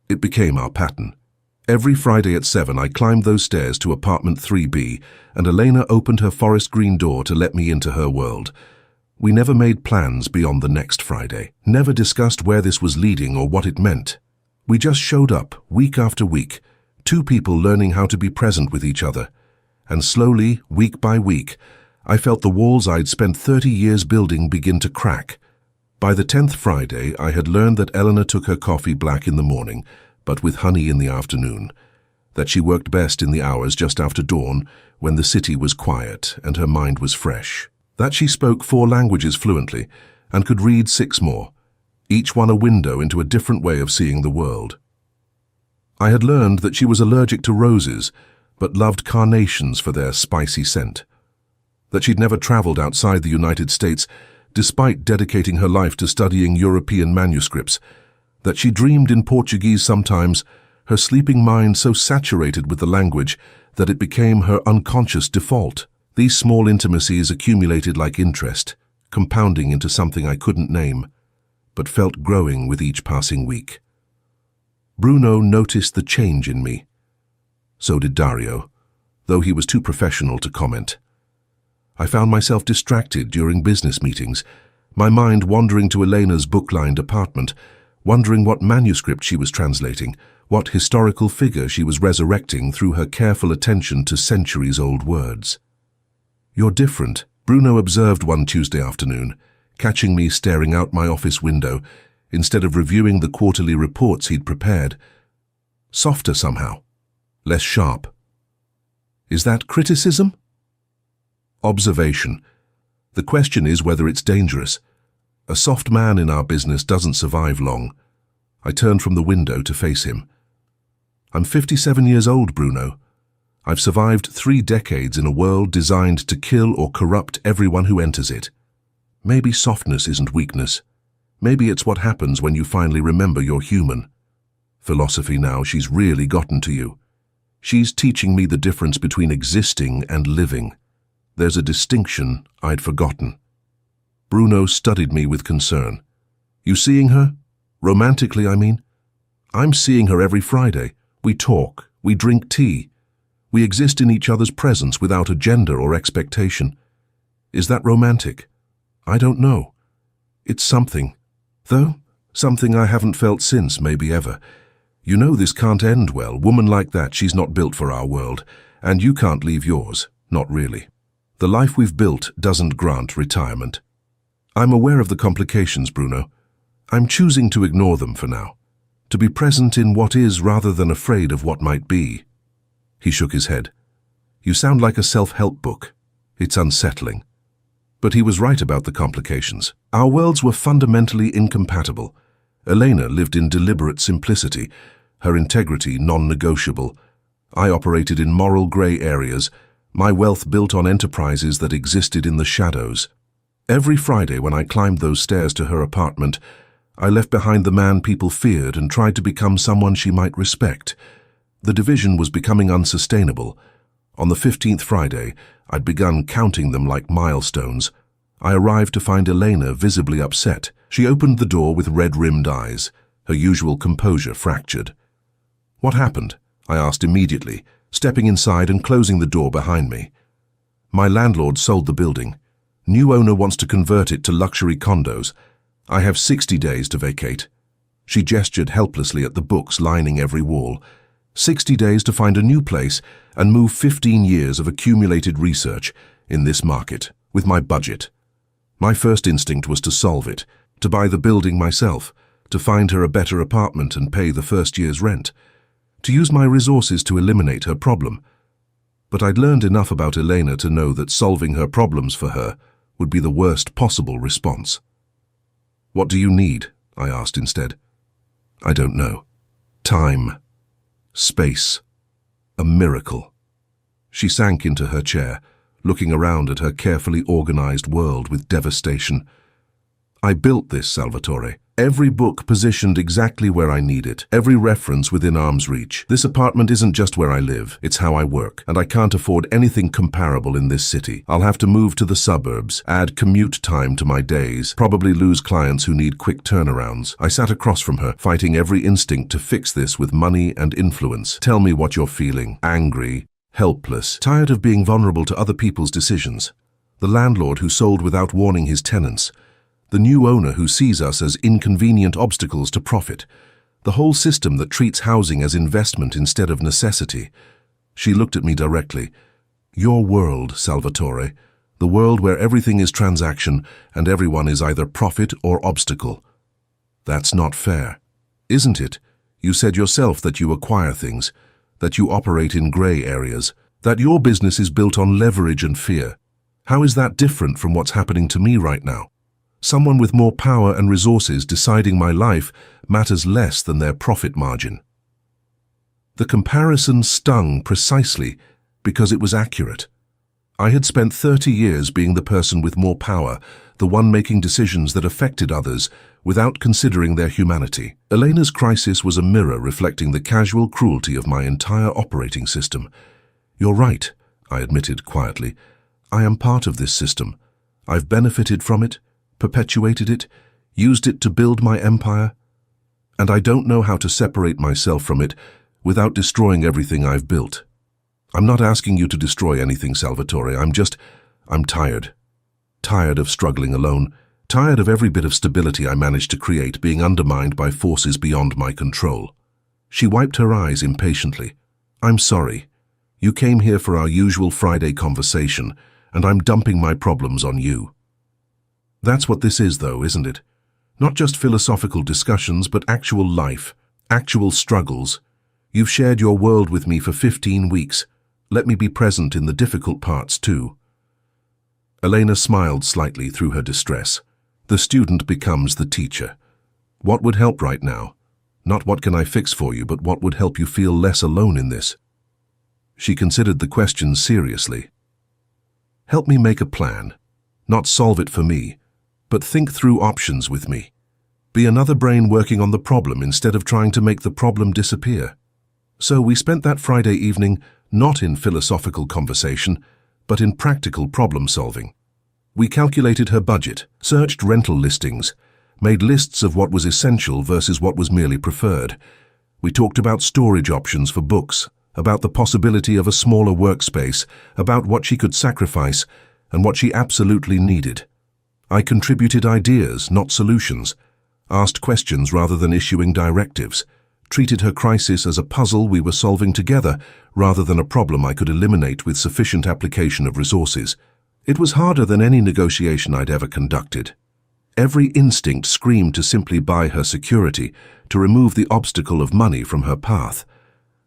It became our pattern. Every Friday at 7 I climbed those stairs to apartment 3B, and Elena opened her forest green door to let me into her world. We never made plans beyond the next Friday, never discussed where this was leading or what it meant. We just showed up, week after week, two people learning how to be present with each other. And slowly, week by week, I felt the walls I'd spent 30 years building begin to crack. By the 10th Friday, I had learned that Elena took her coffee black in the morning, but with honey in the afternoon, that she worked best in the hours just after dawn, when the city was quiet and her mind was fresh, that she spoke 4 languages fluently and could read 6 more, each one a window into a different way of seeing the world. I had learned that she was allergic to roses, but loved carnations for their spicy scent, that she'd never traveled outside the United States, despite dedicating her life to studying European manuscripts, that she dreamed in Portuguese sometimes, her sleeping mind so saturated with the language that it became her unconscious default. These small intimacies accumulated like interest, compounding into something I couldn't name, but felt growing with each passing week. Bruno noticed the change in me. So did Dario, though he was too professional to comment. I found myself distracted during business meetings, my mind wandering to Elena's book-lined apartment, wondering what manuscript she was translating, what historical figure she was resurrecting through her careful attention to centuries-old words. "You're different," Bruno observed one Tuesday afternoon, catching me staring out my office window instead of reviewing the quarterly reports he'd prepared. "Softer somehow, less sharp." Is that criticism? Observation. The question is whether it's dangerous. A soft man in our business doesn't survive long. I turned from the window to face him. "I'm 57 years old, Bruno. I've survived 3 decades in a world designed to kill or corrupt everyone who enters it. Maybe softness isn't weakness. Maybe it's what happens when you finally remember you're human. Philosophy now, she's really gotten to you. She's teaching me the difference between existing and living. There's a distinction I'd forgotten." Bruno studied me with concern. "You seeing her? Romantically, I mean?" "I'm seeing her every Friday. We talk, we drink tea. We exist in each other's presence without agenda or expectation. Is that romantic? I don't know. It's something. Though, something I haven't felt since, maybe ever. You know this can't end well. Woman like that, she's not built for our world. And you can't leave yours. Not really. The life we've built doesn't grant retirement. I'm aware of the complications, Bruno. I'm choosing to ignore them for now. To be present in what is rather than afraid of what might be." He shook his head. "You sound like a self-help book. It's unsettling." But he was right about the complications. Our worlds were fundamentally incompatible. Elena lived in deliberate simplicity, her integrity non-negotiable. I operated in moral grey areas, my wealth built on enterprises that existed in the shadows. Every Friday when I climbed those stairs to her apartment, I left behind the man people feared and tried to become someone she might respect. The division was becoming unsustainable. On the 15th Friday, I'd begun counting them like milestones. I arrived to find Elena visibly upset. She opened the door with red-rimmed eyes. her usual composure fractured. "What happened?" I asked immediately, stepping inside and closing the door behind me. "My landlord sold the building. New owner wants to convert it to luxury condos. I have 60 days to vacate." She gestured helplessly at the books lining every wall. 60 days to find a new place and move 15 years of accumulated research in this market, with my budget. My first instinct was to solve it, to buy the building myself, to find her a better apartment and pay the first year's rent, to use my resources to eliminate her problem. But I'd learned enough about Elena to know that solving her problems for her would be the worst possible response. "What do you need?" I asked instead. "I don't know. Time. Space. A miracle." She sank into her chair, looking around at her carefully organized world with devastation. "I built this, Salvatore. Every book positioned exactly where I need it, every reference within arm's reach. This apartment isn't just where I live, it's how I work, and I can't afford anything comparable in this city. I'll have to move to the suburbs, add commute time to my days, probably lose clients who need quick turnarounds." I sat across from her, fighting every instinct to fix this with money and influence. "Tell me what you're feeling. Angry, helpless, tired of being vulnerable to other people's decisions. The landlord who sold without warning his tenants. The new owner who sees us as inconvenient obstacles to profit. The whole system that treats housing as investment instead of necessity." She looked at me directly. "Your world, Salvatore. The world where everything is transaction and everyone is either profit or obstacle. That's not fair. Isn't it? You said yourself that you acquire things, that you operate in gray areas, that your business is built on leverage and fear. How is that different from what's happening to me right now? Someone with more power and resources deciding my life matters less than their profit margin." The comparison stung precisely because it was accurate. I had spent 30 years being the person with more power, the one making decisions that affected others without considering their humanity. Elena's crisis was a mirror reflecting the casual cruelty of my entire operating system. "You're right," I admitted quietly. "I am part of this system. I've benefited from it, perpetuated it, used it to build my empire, and I don't know how to separate myself from it without destroying everything I've built. I'm not asking you to destroy anything, Salvatore. I'm tired. Tired of struggling alone, tired of every bit of stability I managed to create being undermined by forces beyond my control." She wiped her eyes impatiently. "I'm sorry. You came here for our usual Friday conversation, and I'm dumping my problems on you." That's what this is, though, isn't it? Not just philosophical discussions, but actual life, actual struggles. You've shared your world with me for 15 weeks. Let me be present in the difficult parts, too. Elena smiled slightly through her distress. The student becomes the teacher. What would help right now? Not what can I fix for you, but what would help you feel less alone in this? She considered the question seriously. Help me make a plan. Not solve it for me, but think through options with me. Be another brain working on the problem instead of trying to make the problem disappear. So we spent that Friday evening not in philosophical conversation, but in practical problem solving. We calculated her budget, searched rental listings, made lists of what was essential versus what was merely preferred. We talked about storage options for books, about the possibility of a smaller workspace, about what she could sacrifice and what she absolutely needed. I contributed ideas, not solutions, asked questions rather than issuing directives, treated her crisis as a puzzle we were solving together rather than a problem I could eliminate with sufficient application of resources. It was harder than any negotiation I'd ever conducted. Every instinct screamed to simply buy her security, to remove the obstacle of money from her path.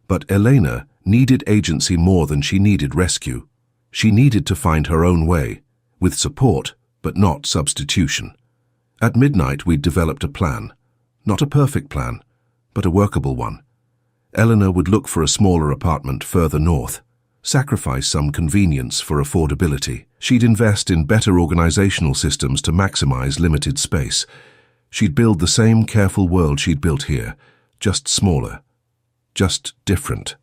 But Elena needed agency more than she needed rescue. She needed to find her own way, with support, but not substitution. At midnight, we'd developed a plan. Not a perfect plan, but a workable one. Eleanor would look for a smaller apartment further north, sacrifice some convenience for affordability. She'd invest in better organizational systems to maximize limited space. She'd build the same careful world she'd built here, just smaller, just different.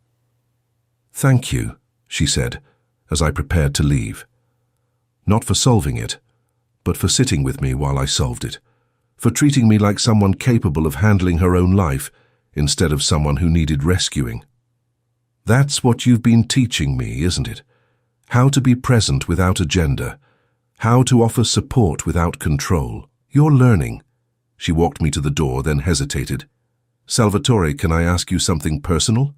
"Thank you," she said, as I prepared to leave. Not for solving it, but for sitting with me while I solved it, for treating me like someone capable of handling her own life instead of someone who needed rescuing. That's what you've been teaching me, isn't it? How to be present without agenda. How to offer support without control. You're learning. She walked me to the door, then hesitated. Salvatore, can I ask you something personal?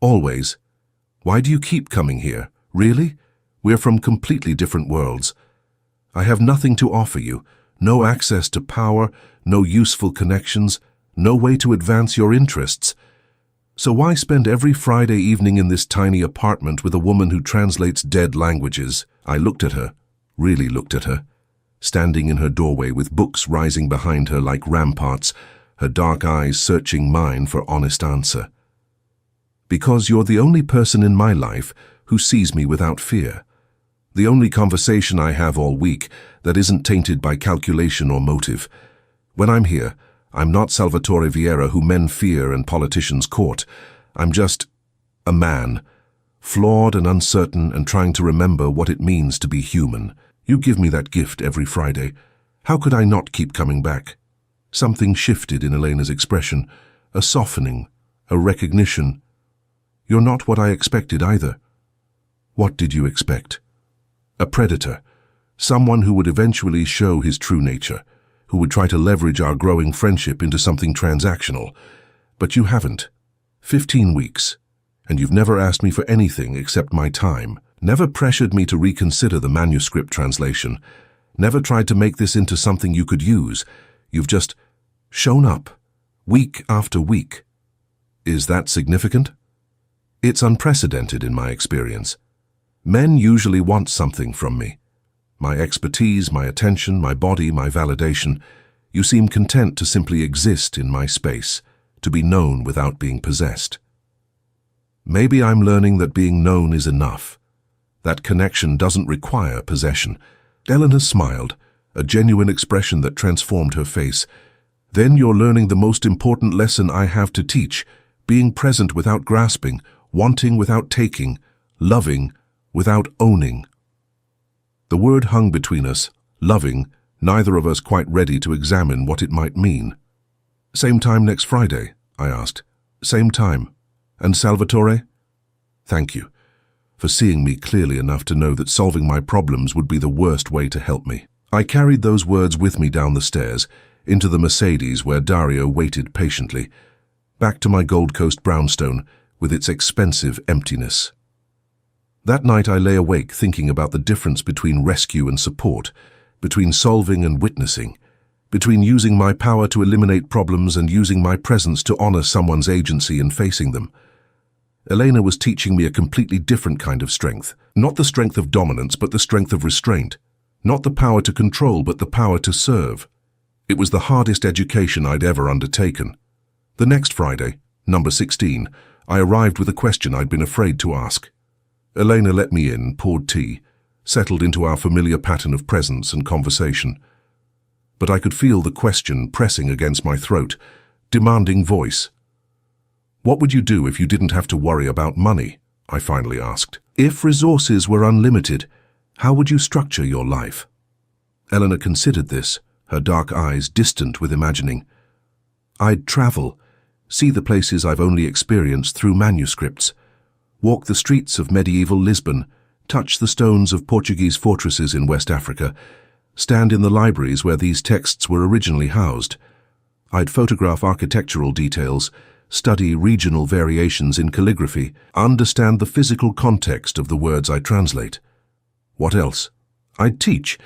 Always. Why do you keep coming here? Really? We're from completely different worlds. I have nothing to offer you. No access to power, no useful connections, no way to advance your interests. So why spend every Friday evening in this tiny apartment with a woman who translates dead languages? I looked at her, really looked at her, standing in her doorway with books rising behind her like ramparts, her dark eyes searching mine for honest answer. Because you're the only person in my life who sees me without fear. The only conversation I have all week that isn't tainted by calculation or motive. When I'm here, I'm not Salvatore Vieira who men fear and politicians court. I'm just a man, flawed and uncertain and trying to remember what it means to be human. You give me that gift every Friday. How could I not keep coming back? Something shifted in Elena's expression, a softening, a recognition. You're not what I expected either. What did you expect? A predator, someone who would eventually show his true nature, who would try to leverage our growing friendship into something transactional. But you haven't. 15 weeks, and you've never asked me for anything except my time, never pressured me to reconsider the manuscript translation, never tried to make this into something you could use. You've just shown up, week after week. Is that significant? It's unprecedented in my experience. Men usually want something from me. My expertise, my attention, my body, my validation. You seem content to simply exist in my space, to be known without being possessed. Maybe I'm learning that being known is enough. That connection doesn't require possession. Eleanor smiled, a genuine expression that transformed her face. Then you're learning the most important lesson I have to teach, being present without grasping, wanting without taking, loving without owning. The word hung between us, loving, neither of us quite ready to examine what it might mean. Same time next Friday, I asked. Same time. And Salvatore? Thank you for seeing me clearly enough to know that solving my problems would be the worst way to help me. I carried those words with me down the stairs, into the Mercedes where Dario waited patiently, back to my Gold Coast brownstone with its expensive emptiness. That night I lay awake thinking about the difference between rescue and support, between solving and witnessing, between using my power to eliminate problems and using my presence to honor someone's agency in facing them. Elena was teaching me a completely different kind of strength, not the strength of dominance but the strength of restraint, not the power to control but the power to serve. It was the hardest education I'd ever undertaken. The next Friday, number 16, I arrived with a question I'd been afraid to ask. Elena let me in, poured tea, settled into our familiar pattern of presence and conversation. But I could feel the question pressing against my throat, demanding voice. What would you do if you didn't have to worry about money? I finally asked. If resources were unlimited, how would you structure your life? Eleanor considered this, her dark eyes distant with imagining. I'd travel, see the places I've only experienced through manuscripts, walk the streets of medieval Lisbon, touch the stones of Portuguese fortresses in West Africa, stand in the libraries where these texts were originally housed. I'd photograph architectural details, study regional variations in calligraphy, understand the physical context of the words I translate. What else? I'd teach,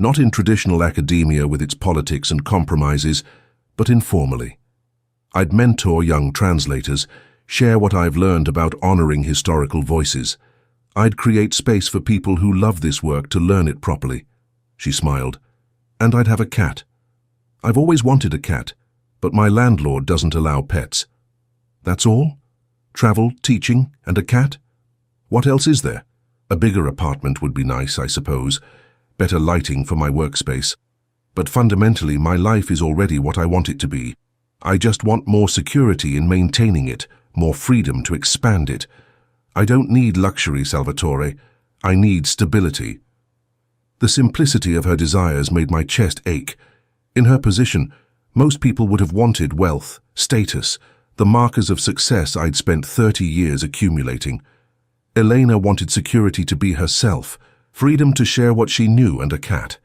not in traditional academia with its politics and compromises, but informally. I'd mentor young translators, share what I've learned about honoring historical voices. I'd create space for people who love this work to learn it properly. She smiled. And I'd have a cat. I've always wanted a cat, but my landlord doesn't allow pets. That's all? Travel, teaching, and a cat? What else is there? A bigger apartment would be nice, I suppose. Better lighting for my workspace. But fundamentally, my life is already what I want it to be. I just want more security in maintaining it, more freedom to expand it. I don't need luxury, Salvatore. I need stability. The simplicity of her desires made my chest ache. In her position, Most people would have wanted wealth, status, the markers of success I'd spent 30 years accumulating. Elena wanted security to be herself, freedom to share what she knew, and a cat.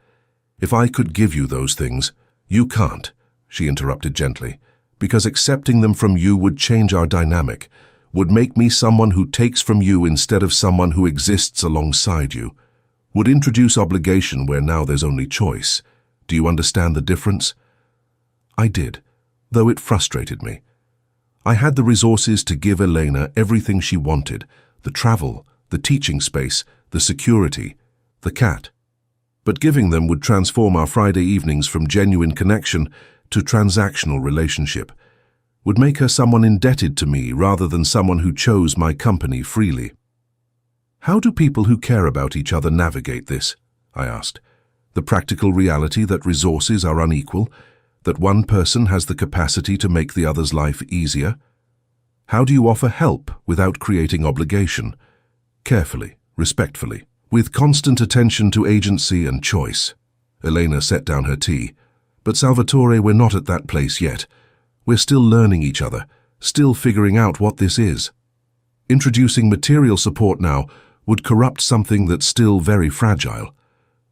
If I could give you those things, you can't, she interrupted gently, because accepting them from you would change our dynamic, would make me someone who takes from you instead of someone who exists alongside you, would introduce obligation where now there's only choice. Do you understand the difference? I did, though it frustrated me. I had the resources to give Elena everything she wanted, the travel, the teaching space, the security, the cat. But giving them would transform our Friday evenings from genuine connection to transactional relationship, would make her someone indebted to me rather than someone who chose my company freely. How do people who care about each other navigate this? I asked. The practical reality that resources are unequal, that one person has the capacity to make the other's life easier? How do you offer help without creating obligation? Carefully, respectfully, with constant attention to agency and choice. Elena set down her tea. But Salvatore, we're not at that place yet. We're still learning each other, still figuring out what this is. Introducing material support now would corrupt something that's still very fragile.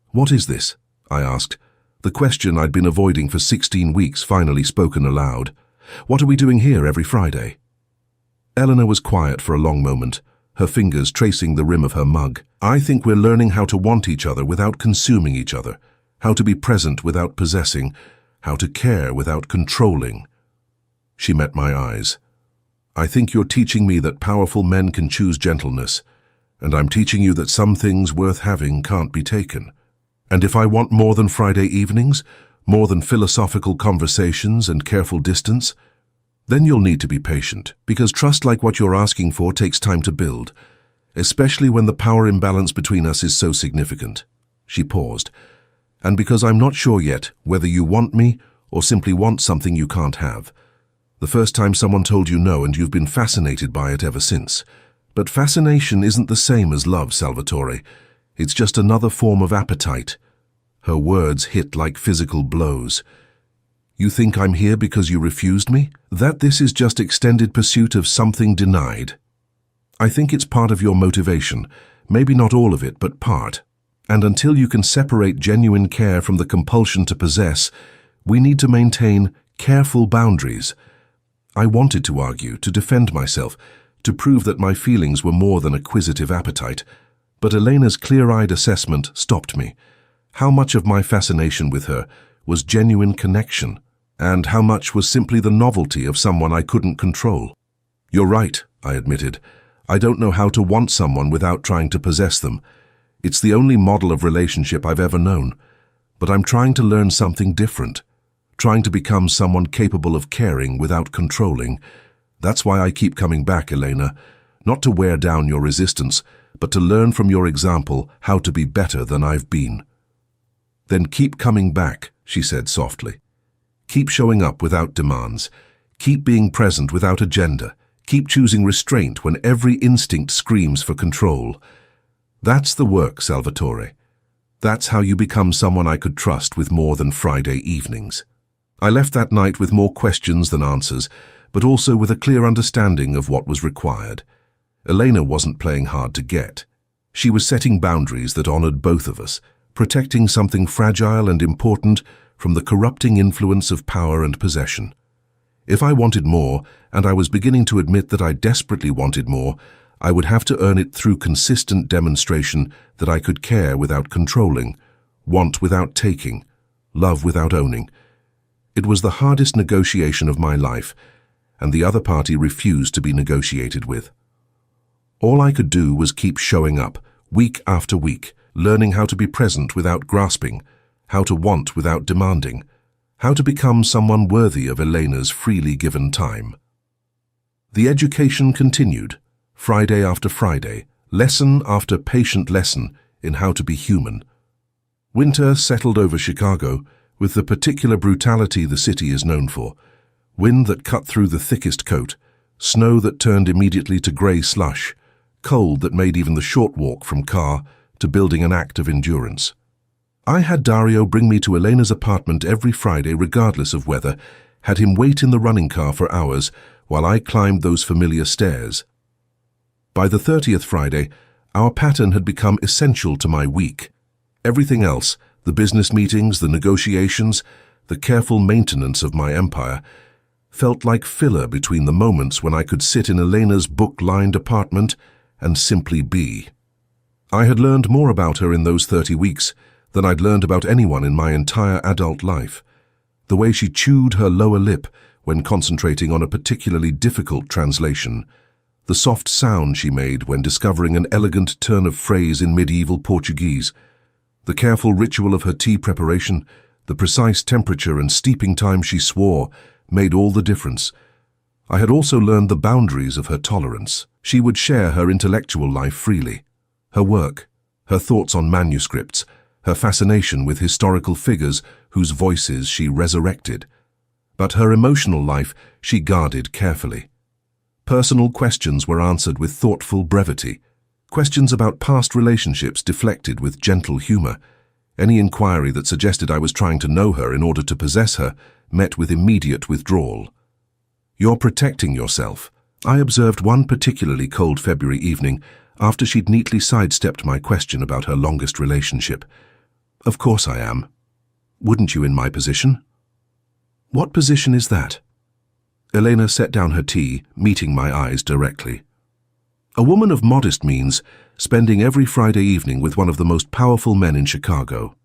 What is this? I asked. The question I'd been avoiding for 16 weeks finally spoken aloud. What are we doing here every Friday? Eleanor was quiet for a long moment, her fingers tracing the rim of her mug. I think we're learning how to want each other without consuming each other, how to be present without possessing, how to care without controlling. She met my eyes. I think you're teaching me that powerful men can choose gentleness, and I'm teaching you that some things worth having can't be taken. And if I want more than Friday evenings, more than philosophical conversations and careful distance, then you'll need to be patient, because trust like what you're asking for takes time to build, especially when the power imbalance between us is so significant. She paused. And because I'm not sure yet whether you want me or simply want something you can't have. The first time someone told you no and you've been fascinated by it ever since. But fascination isn't the same as love, Salvatore. It's just another form of appetite. Her words hit like physical blows. You think I'm here because you refused me? That this is just extended pursuit of something denied? I think it's part of your motivation. Maybe not all of it, but part. And until you can separate genuine care from the compulsion to possess, we need to maintain careful boundaries. I wanted to argue, to defend myself, to prove that my feelings were more than acquisitive appetite. But Elena's clear-eyed assessment stopped me. How much of my fascination with her was genuine connection, and how much was simply the novelty of someone I couldn't control? You're right, I admitted. I don't know how to want someone without trying to possess them. It's the only model of relationship I've ever known. But I'm trying to learn something different, trying to become someone capable of caring without controlling. That's why I keep coming back, Elena, not to wear down your resistance, but to learn from your example how to be better than I've been. Then keep coming back, she said softly. Keep showing up without demands. Keep being present without agenda. Keep choosing restraint when every instinct screams for control. That's the work, Salvatore. That's how you become someone I could trust with more than Friday evenings. I left that night with more questions than answers, but also with a clear understanding of what was required. Elena wasn't playing hard to get. She was setting boundaries that honored both of us, protecting something fragile and important from the corrupting influence of power and possession. If I wanted more, and I was beginning to admit that I desperately wanted more, I would have to earn it through consistent demonstration that I could care without controlling, want without taking, love without owning. It was the hardest negotiation of my life, and the other party refused to be negotiated with. All I could do was keep showing up, week after week, learning how to be present without grasping, how to want without demanding, how to become someone worthy of Elena's freely given time. The education continued, Friday after Friday, lesson after patient lesson in how to be human. Winter settled over Chicago with the particular brutality the city is known for. Wind that cut through the thickest coat, snow that turned immediately to grey slush, cold that made even the short walk from car to building an act of endurance. I had Dario bring me to Elena's apartment every Friday regardless of weather, had him wait in the running car for hours while I climbed those familiar stairs. By the 30th Friday, our pattern had become essential to my week. Everything else, the business meetings, the negotiations, the careful maintenance of my empire, felt like filler between the moments when I could sit in Elena's book-lined apartment and simply be. I had learned more about her in those 30 weeks than I'd learned about anyone in my entire adult life. The way she chewed her lower lip when concentrating on a particularly difficult translation, the soft sound she made when discovering an elegant turn of phrase in medieval Portuguese, the careful ritual of her tea preparation, the precise temperature and steeping time she swore made all the difference. I had also learned the boundaries of her tolerance. She would share her intellectual life freely, her work, her thoughts on manuscripts, her fascination with historical figures whose voices she resurrected. But her emotional life she guarded carefully. Personal questions were answered with thoughtful brevity. Questions about past relationships deflected with gentle humor. Any inquiry that suggested I was trying to know her in order to possess her met with immediate withdrawal. "You're protecting yourself." I observed one particularly cold February evening after she'd neatly sidestepped my question about her longest relationship. "Of course I am. Wouldn't you in my position?" "What position is that?" Elena set down her tea, meeting my eyes directly. "A woman of modest means spending every Friday evening with one of the most powerful men in Chicago.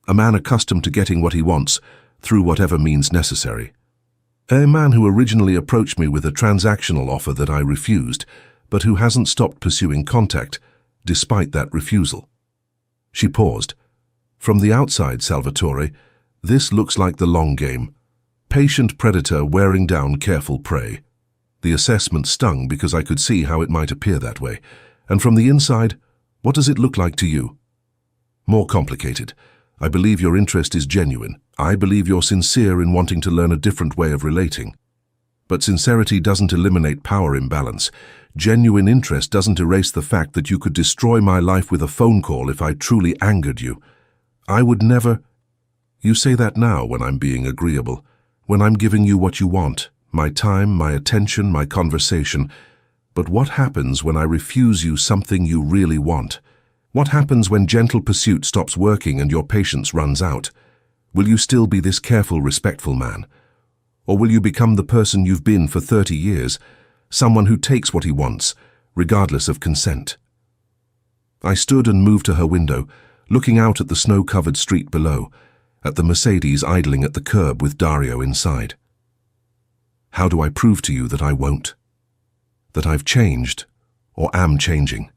A man accustomed to getting what he wants through whatever means necessary. A man who originally approached me with a transactional offer that I refused, but who hasn't stopped pursuing contact, despite that refusal." She paused. "From the outside, Salvatore, this looks like the long game. Patient predator wearing down careful prey." The assessment stung because I could see how it might appear that way. "And from the inside, what does it look like to you?" "More complicated. I believe your interest is genuine. I believe you're sincere in wanting to learn a different way of relating. But sincerity doesn't eliminate power imbalance. Genuine interest doesn't erase the fact that you could destroy my life with a phone call if I truly angered you. I would never—" "You say that now when I'm being agreeable, when I'm giving you what you want, my time, my attention, my conversation. But what happens when I refuse you something you really want? What happens when gentle pursuit stops working and your patience runs out? Will you still be this careful, respectful man? Or will you become the person you've been for 30 years, someone who takes what he wants, regardless of consent?" I stood and moved to her window, looking out at the snow-covered street below, at the Mercedes idling at the curb with Dario inside. "How do I prove to you that I won't? That I've changed, or am changing?"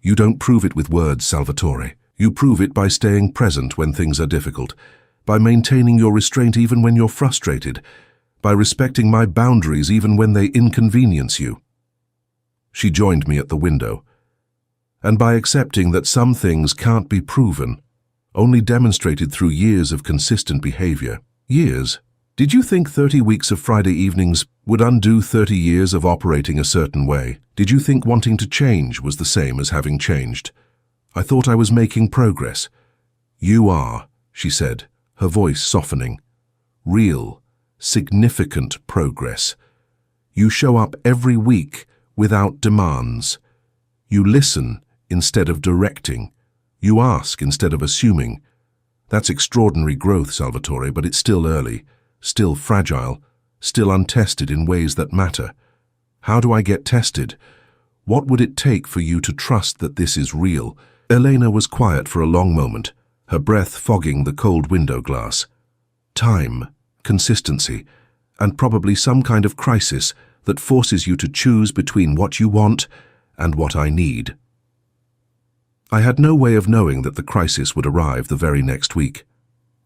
"You don't prove it with words, Salvatore. You prove it by staying present when things are difficult, by maintaining your restraint even when you're frustrated, by respecting my boundaries even when they inconvenience you." She joined me at the window. "And by accepting that some things can't be proven, only demonstrated through years of consistent behavior." "Years? Did you think 30 weeks of Friday evenings would undo 30 years of operating a certain way? Did you think wanting to change was the same as having changed? I thought I was making progress." "You are," she said, her voice softening. "Real, significant progress. You show up every week without demands. You listen instead of directing. You ask instead of assuming. That's extraordinary growth, Salvatore, but it's still early, still fragile, still untested in ways that matter. How do I get tested? What would it take for you to trust that this is real?" Elena was quiet for a long moment, her breath fogging the cold window glass. "Time, consistency, and probably some kind of crisis that forces you to choose between what you want and what I need." I had no way of knowing that the crisis would arrive the very next week.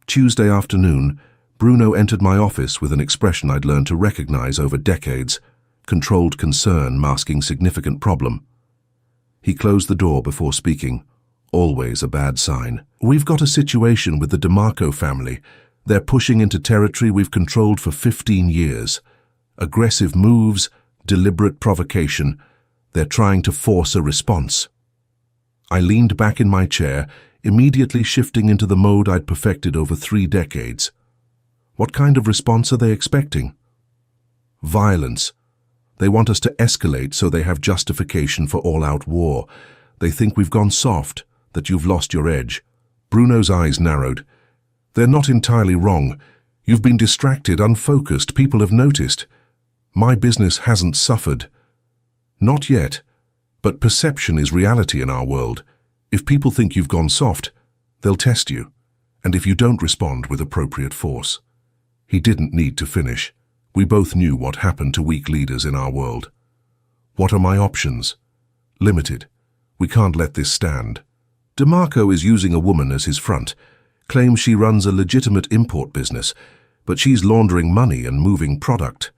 Tuesday afternoon, Bruno entered my office with an expression I'd learned to recognize over decades, controlled concern masking significant problem. He closed the door before speaking, always a bad sign. "We've got a situation with the DeMarco family. They're pushing into territory we've controlled for 15 years. Aggressive moves, deliberate provocation. They're trying to force a response." I leaned back in my chair, immediately shifting into the mode I'd perfected over 3 decades. What kind of response are they expecting? Violence. They want us to escalate so they have justification for all-out war. They think we've gone soft, that you've lost your edge. Bruno's eyes narrowed. They're not entirely wrong. You've been distracted, unfocused. People have noticed. My business hasn't suffered. Not yet. But perception is reality in our world. If people think you've gone soft, they'll test you. And if you don't respond with appropriate force. He didn't need to finish. We both knew what happened to weak leaders in our world. What are my options? Limited. We can't let this stand. DeMarco is using a woman as his front, claims she runs a legitimate import business, but she's laundering money and moving product,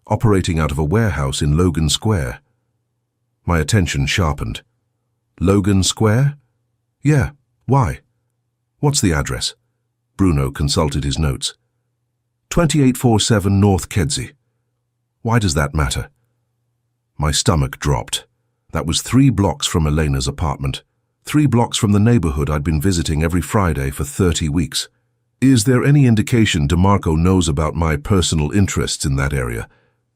operating out of a warehouse in Logan Square. My attention sharpened. Logan Square? Yeah, why? What's the address? Bruno consulted his notes. 2847 North Kedzie. Why does that matter? My stomach dropped. That was 3 blocks from Elena's apartment. 3 blocks from the neighborhood I'd been visiting every Friday for 30 weeks. Is there any indication DeMarco knows about my personal interests in that area?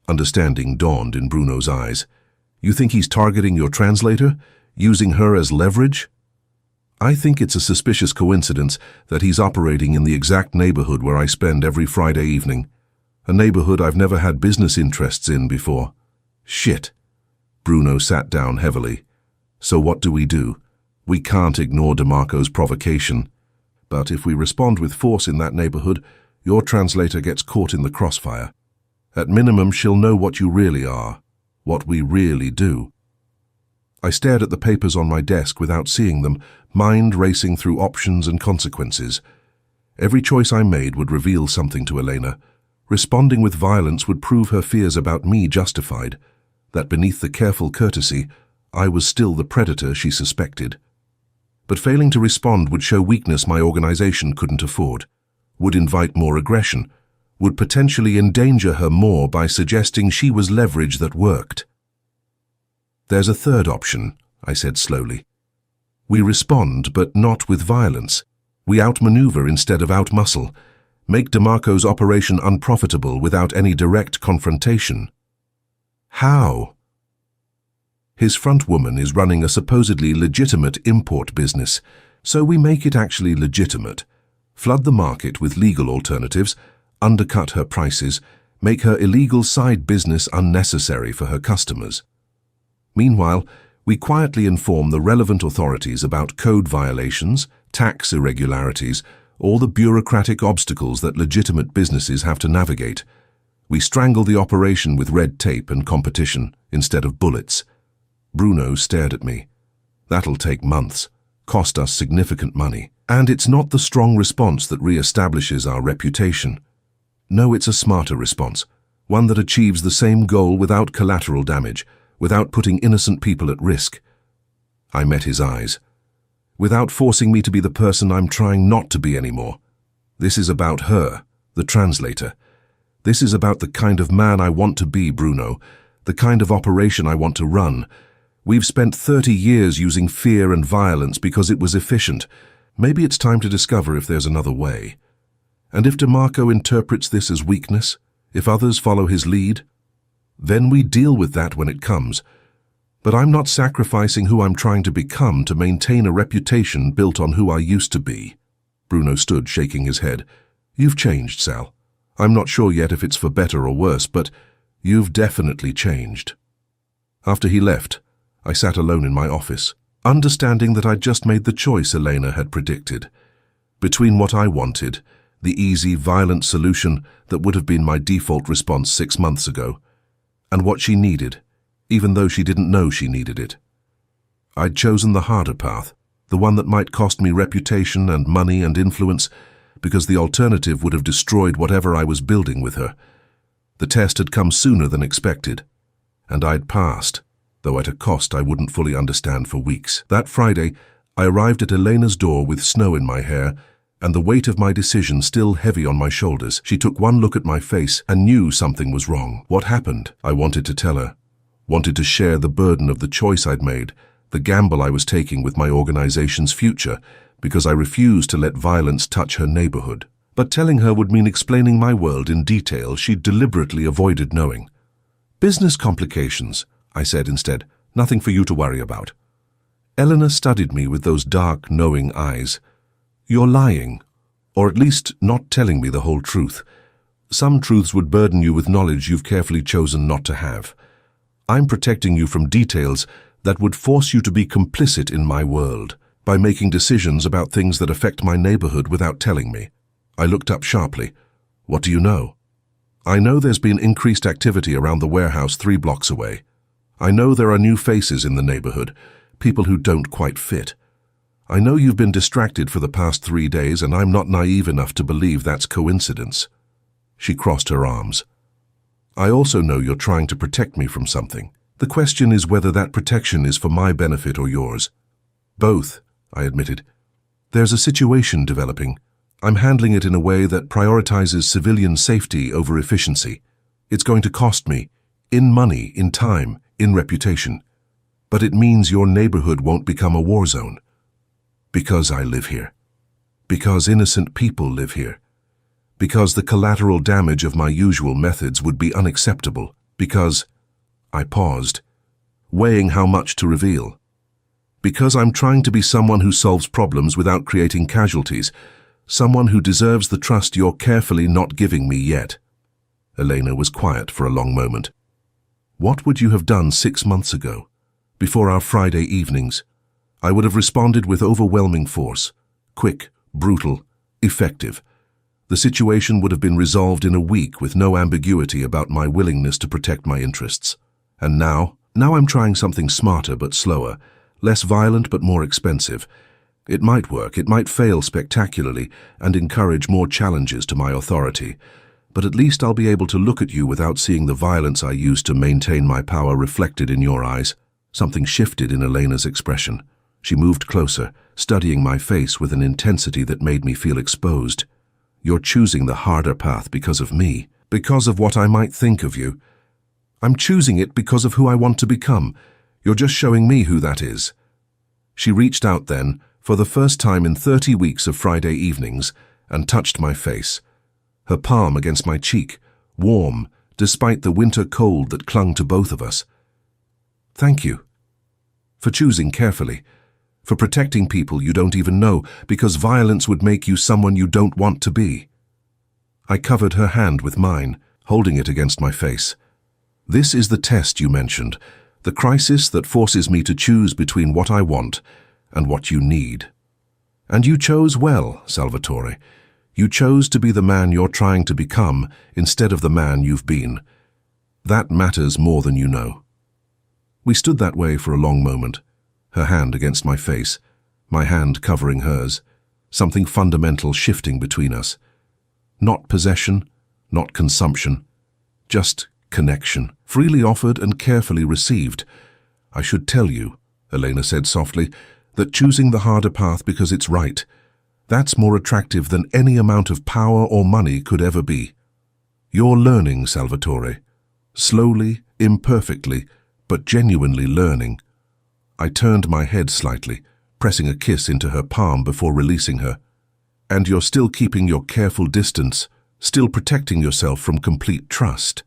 Understanding dawned in Bruno's eyes. You think he's targeting your translator? Using her as leverage? I think it's a suspicious coincidence that he's operating in the exact neighborhood where I spend every Friday evening. A neighborhood I've never had business interests in before. Shit. Bruno sat down heavily. So what do? We can't ignore DeMarco's provocation. But if we respond with force in that neighborhood, your translator gets caught in the crossfire. At minimum, she'll know what you really are, what we really do. I stared at the papers on my desk without seeing them, mind racing through options and consequences. Every choice I made would reveal something to Elena. Responding with violence would prove her fears about me justified, that beneath the careful courtesy, I was still the predator she suspected. But failing to respond would show weakness my organization couldn't afford, would invite more aggression, would potentially endanger her more by suggesting she was leverage that worked. There's a third option, I said slowly. We respond, but not with violence. We outmaneuver instead of outmuscle, make DeMarco's operation unprofitable without any direct confrontation. How? His front woman is running a supposedly legitimate import business, so we make it actually legitimate. Flood the market with legal alternatives, undercut her prices, make her illegal side business unnecessary for her customers. Meanwhile, we quietly inform the relevant authorities about code violations, tax irregularities, all the bureaucratic obstacles that legitimate businesses have to navigate. We strangle the operation with red tape and competition instead of bullets. Bruno stared at me. That'll take months, cost us significant money, and it's not the strong response that re-establishes our reputation. No, it's a smarter response, one that achieves the same goal without collateral damage, without putting innocent people at risk. I met his eyes. Without forcing me to be the person I'm trying not to be anymore. This is about her, the translator. This is about the kind of man I want to be, Bruno, the kind of operation I want to run. We've spent 30 years using fear and violence because it was efficient. Maybe it's time to discover if there's another way. And if DeMarco interprets this as weakness, if others follow his lead, then we deal with that when it comes. But I'm not sacrificing who I'm trying to become to maintain a reputation built on who I used to be. Bruno stood shaking his head. You've changed, Sal. I'm not sure yet if it's for better or worse, but you've definitely changed. After he left, I sat alone in my office, understanding that I'd just made the choice Elena had predicted. Between what I wanted, the easy, violent solution that would have been my default response 6 months ago, and what she needed, even though she didn't know she needed it. I'd chosen the harder path, the one that might cost me reputation and money and influence, because the alternative would have destroyed whatever I was building with her. The test had come sooner than expected, and I'd passed, though at a cost I wouldn't fully understand for weeks. That Friday, I arrived at Elena's door with snow in my hair, and the weight of my decision still heavy on my shoulders. She took one look at my face and knew something was wrong. What happened? I wanted to tell her. Wanted to share the burden of the choice I'd made, the gamble I was taking with my organization's future, because I refused to let violence touch her neighborhood. But telling her would mean explaining my world in detail she deliberately avoided knowing. "Business complications," I said instead. "Nothing for you to worry about." Eleanor studied me with those dark, knowing eyes. "You're lying, or at least not telling me the whole truth. Some truths would burden you with knowledge you've carefully chosen not to have. I'm protecting you from details that would force you to be complicit in my world by making decisions about things that affect my neighborhood without telling me." I looked up sharply. "What do you know?" "I know there's been increased activity around the warehouse 3 blocks away. I know there are new faces in the neighborhood, people who don't quite fit. I know you've been distracted for the past 3 days, and I'm not naive enough to believe that's coincidence." She crossed her arms. "I also know you're trying to protect me from something. The question is whether that protection is for my benefit or yours." "Both," I admitted. "There's a situation developing. I'm handling it in a way that prioritizes civilian safety over efficiency. It's going to cost me, in money, in time, in reputation. But it means your neighborhood won't become a war zone. Because I live here. Because innocent people live here. Because the collateral damage of my usual methods would be unacceptable. Because—" I paused, weighing how much to reveal. "Because I'm trying to be someone who solves problems without creating casualties. Someone who deserves the trust you're carefully not giving me yet." Elena was quiet for a long moment. "What would you have done 6 months ago, before our Friday evenings?" I would have responded with overwhelming force. Quick, brutal, effective. The situation would have been resolved in a week with no ambiguity about my willingness to protect my interests. And now I'm trying something smarter but slower, less violent but more expensive. It might work, it might fail spectacularly and encourage more challenges to my authority. But at least I'll be able to look at you without seeing the violence I used to maintain my power reflected in your eyes. Something shifted in Elena's expression. She moved closer, studying my face with an intensity that made me feel exposed. "You're choosing the harder path because of me, because of what I might think of you. I'm choosing it because of who I want to become. You're just showing me who that is." She reached out then, for the first time in 30 weeks of Friday evenings, and touched my face. Her palm against my cheek, warm, despite the winter cold that clung to both of us. "Thank you. For choosing carefully. For protecting people you don't even know, because violence would make you someone you don't want to be." I covered her hand with mine, holding it against my face. "This is the test you mentioned, the crisis that forces me to choose between what I want and what you need. And you chose well, Salvatore. You chose to be the man you're trying to become instead of the man you've been. That matters more than you know." We stood that way for a long moment, her hand against my face, my hand covering hers, something fundamental shifting between us. Not possession, not consumption, just connection, freely offered and carefully received. "I should tell you," Elena said softly, "that choosing the harder path because it's right, that's more attractive than any amount of power or money could ever be. You're learning, Salvatore. Slowly, imperfectly, but genuinely learning." I turned my head slightly, pressing a kiss into her palm before releasing her. "And you're still keeping your careful distance, still protecting yourself from complete trust."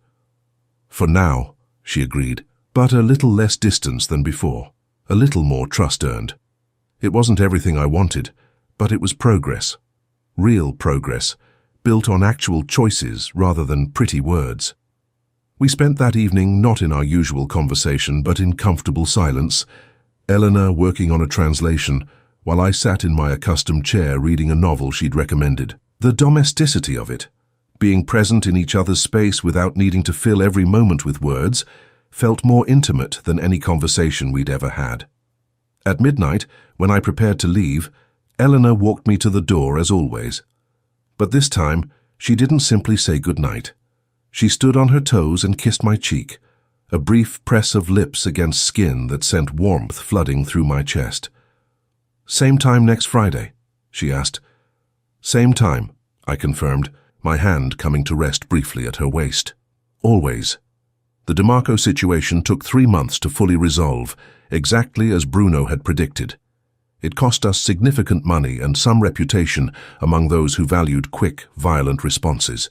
"For now," she agreed, "but a little less distance than before, a little more trust earned. It wasn't everything I wanted, but it was progress. Real progress, built on actual choices rather than pretty words." We spent that evening not in our usual conversation, but in comfortable silence, Eleanor working on a translation, while I sat in my accustomed chair reading a novel she'd recommended. The domesticity of it, being present in each other's space without needing to fill every moment with words, felt more intimate than any conversation we'd ever had. At midnight, when I prepared to leave, Eleanor walked me to the door as always. But this time, she didn't simply say goodnight. She stood on her toes and kissed my cheek, a brief press of lips against skin that sent warmth flooding through my chest. "Same time next Friday?" she asked. "Same time," I confirmed, my hand coming to rest briefly at her waist. "Always." The DeMarco situation took 3 months to fully resolve, exactly as Bruno had predicted. It cost us significant money and some reputation among those who valued quick, violent responses.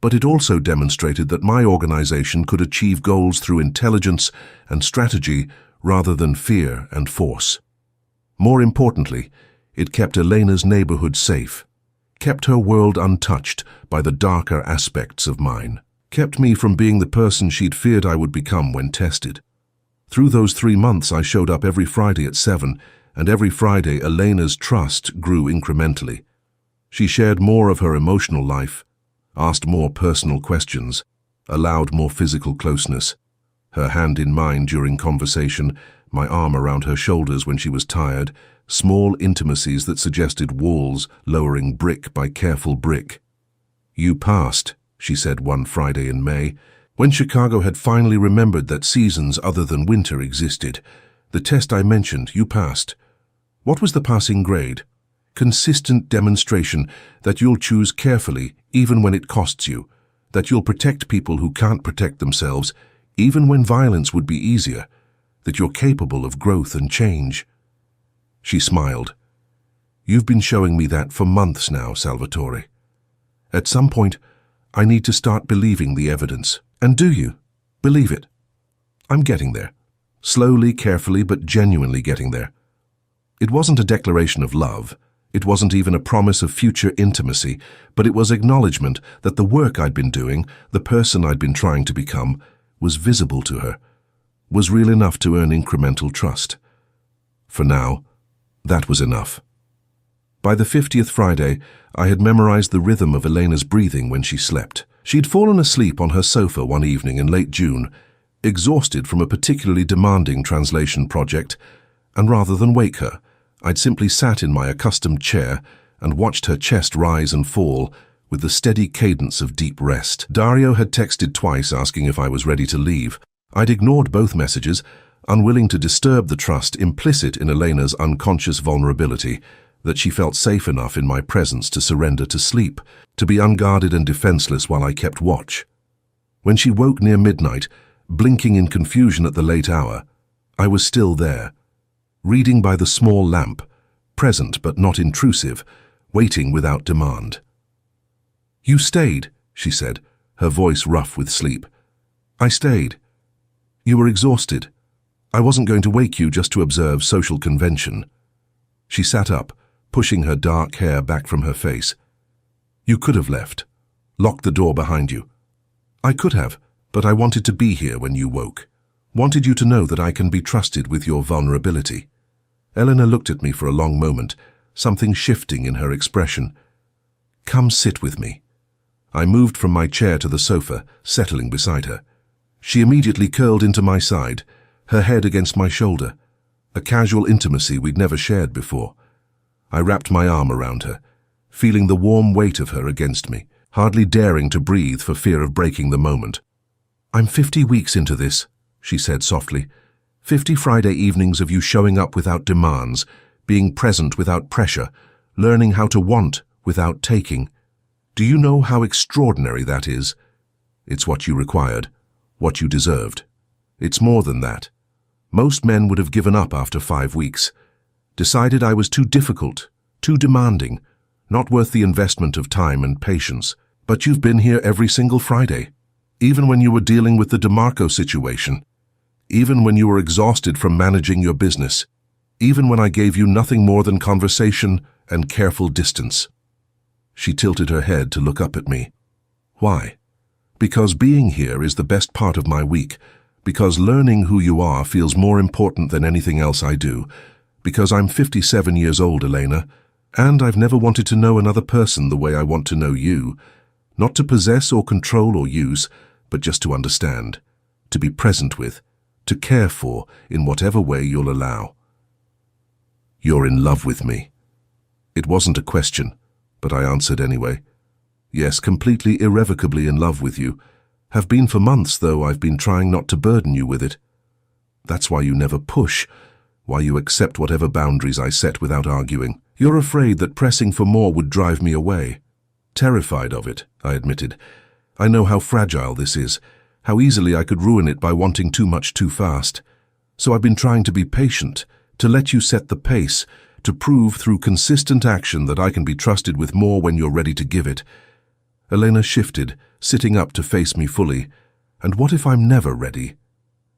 But it also demonstrated that my organization could achieve goals through intelligence and strategy rather than fear and force. More importantly, it kept Elena's neighborhood safe, kept her world untouched by the darker aspects of mine, kept me from being the person she'd feared I would become when tested. Through those 3 months, I showed up every Friday at 7, and every Friday Elena's trust grew incrementally. She shared more of her emotional life, asked more personal questions, allowed more physical closeness. Her hand in mine during conversation, my arm around her shoulders when she was tired, small intimacies that suggested walls lowering brick by careful brick. "You passed," she said one Friday in May, when Chicago had finally remembered that seasons other than winter existed. "The test I mentioned, you passed." What was the passing grade? Consistent demonstration that you'll choose carefully even when it costs you, that you'll protect people who can't protect themselves even when violence would be easier, that you're capable of growth and change. She smiled. "You've been showing me that for months now, Salvatore. At some point, I need to start believing the evidence." "And do you? Believe it?" "I'm getting there. Slowly, carefully, but genuinely getting there." It wasn't a declaration of love. It wasn't even a promise of future intimacy, but it was acknowledgement that the work I'd been doing, the person I'd been trying to become, was visible to her, was real enough to earn incremental trust. For now, that was enough. By the 50th Friday, I had memorized the rhythm of Elena's breathing when she slept. She'd fallen asleep on her sofa one evening in late June, exhausted from a particularly demanding translation project, and rather than wake her, I'd simply sat in my accustomed chair and watched her chest rise and fall with the steady cadence of deep rest. Dario had texted twice asking if I was ready to leave. I'd ignored both messages, unwilling to disturb the trust implicit in Elena's unconscious vulnerability, that she felt safe enough in my presence to surrender to sleep, to be unguarded and defenseless while I kept watch. When she woke near midnight, blinking in confusion at the late hour, I was still there, reading by the small lamp, present but not intrusive, waiting without demand. "You stayed," she said, her voice rough with sleep. "I stayed. You were exhausted. I wasn't going to wake you just to observe social convention." She sat up, pushing her dark hair back from her face. "You could have left, locked the door behind you." "I could have, but I wanted to be here when you woke. Wanted you to know that I can be trusted with your vulnerability." Elena looked at me for a long moment, something shifting in her expression. "Come sit with me." I moved from my chair to the sofa, settling beside her. She immediately curled into my side, her head against my shoulder, a casual intimacy we'd never shared before. I wrapped my arm around her, feeling the warm weight of her against me, hardly daring to breathe for fear of breaking the moment. "I'm 50 weeks into this," she said softly. 50 Friday evenings of you showing up without demands, being present without pressure, learning how to want without taking. Do you know how extraordinary that is? It's what you required, what you deserved. It's more than that. Most men would have given up after 5 weeks, decided I was too difficult, too demanding, not worth the investment of time and patience. But you've been here every single Friday, even when you were dealing with the DeMarco situation, even when you were exhausted from managing your business, even when I gave you nothing more than conversation and careful distance. She tilted her head to look up at me. Why? Because being here is the best part of my week, because learning who you are feels more important than anything else I do, because I'm 57 years old, Elena, and I've never wanted to know another person the way I want to know you, not to possess or control or use, but just to understand, to be present with, to care for in whatever way you'll allow. You're in love with me. It wasn't a question, but I answered anyway. Yes, completely irrevocably in love with you. Have been for months, though I've been trying not to burden you with it. That's why you never push, why you accept whatever boundaries I set without arguing. You're afraid that pressing for more would drive me away. Terrified of it, I admitted. I know how fragile this is, how easily I could ruin it by wanting too much too fast. So I've been trying to be patient, to let you set the pace, to prove through consistent action that I can be trusted with more when you're ready to give it. Elena shifted, sitting up to face me fully. And what if I'm never ready?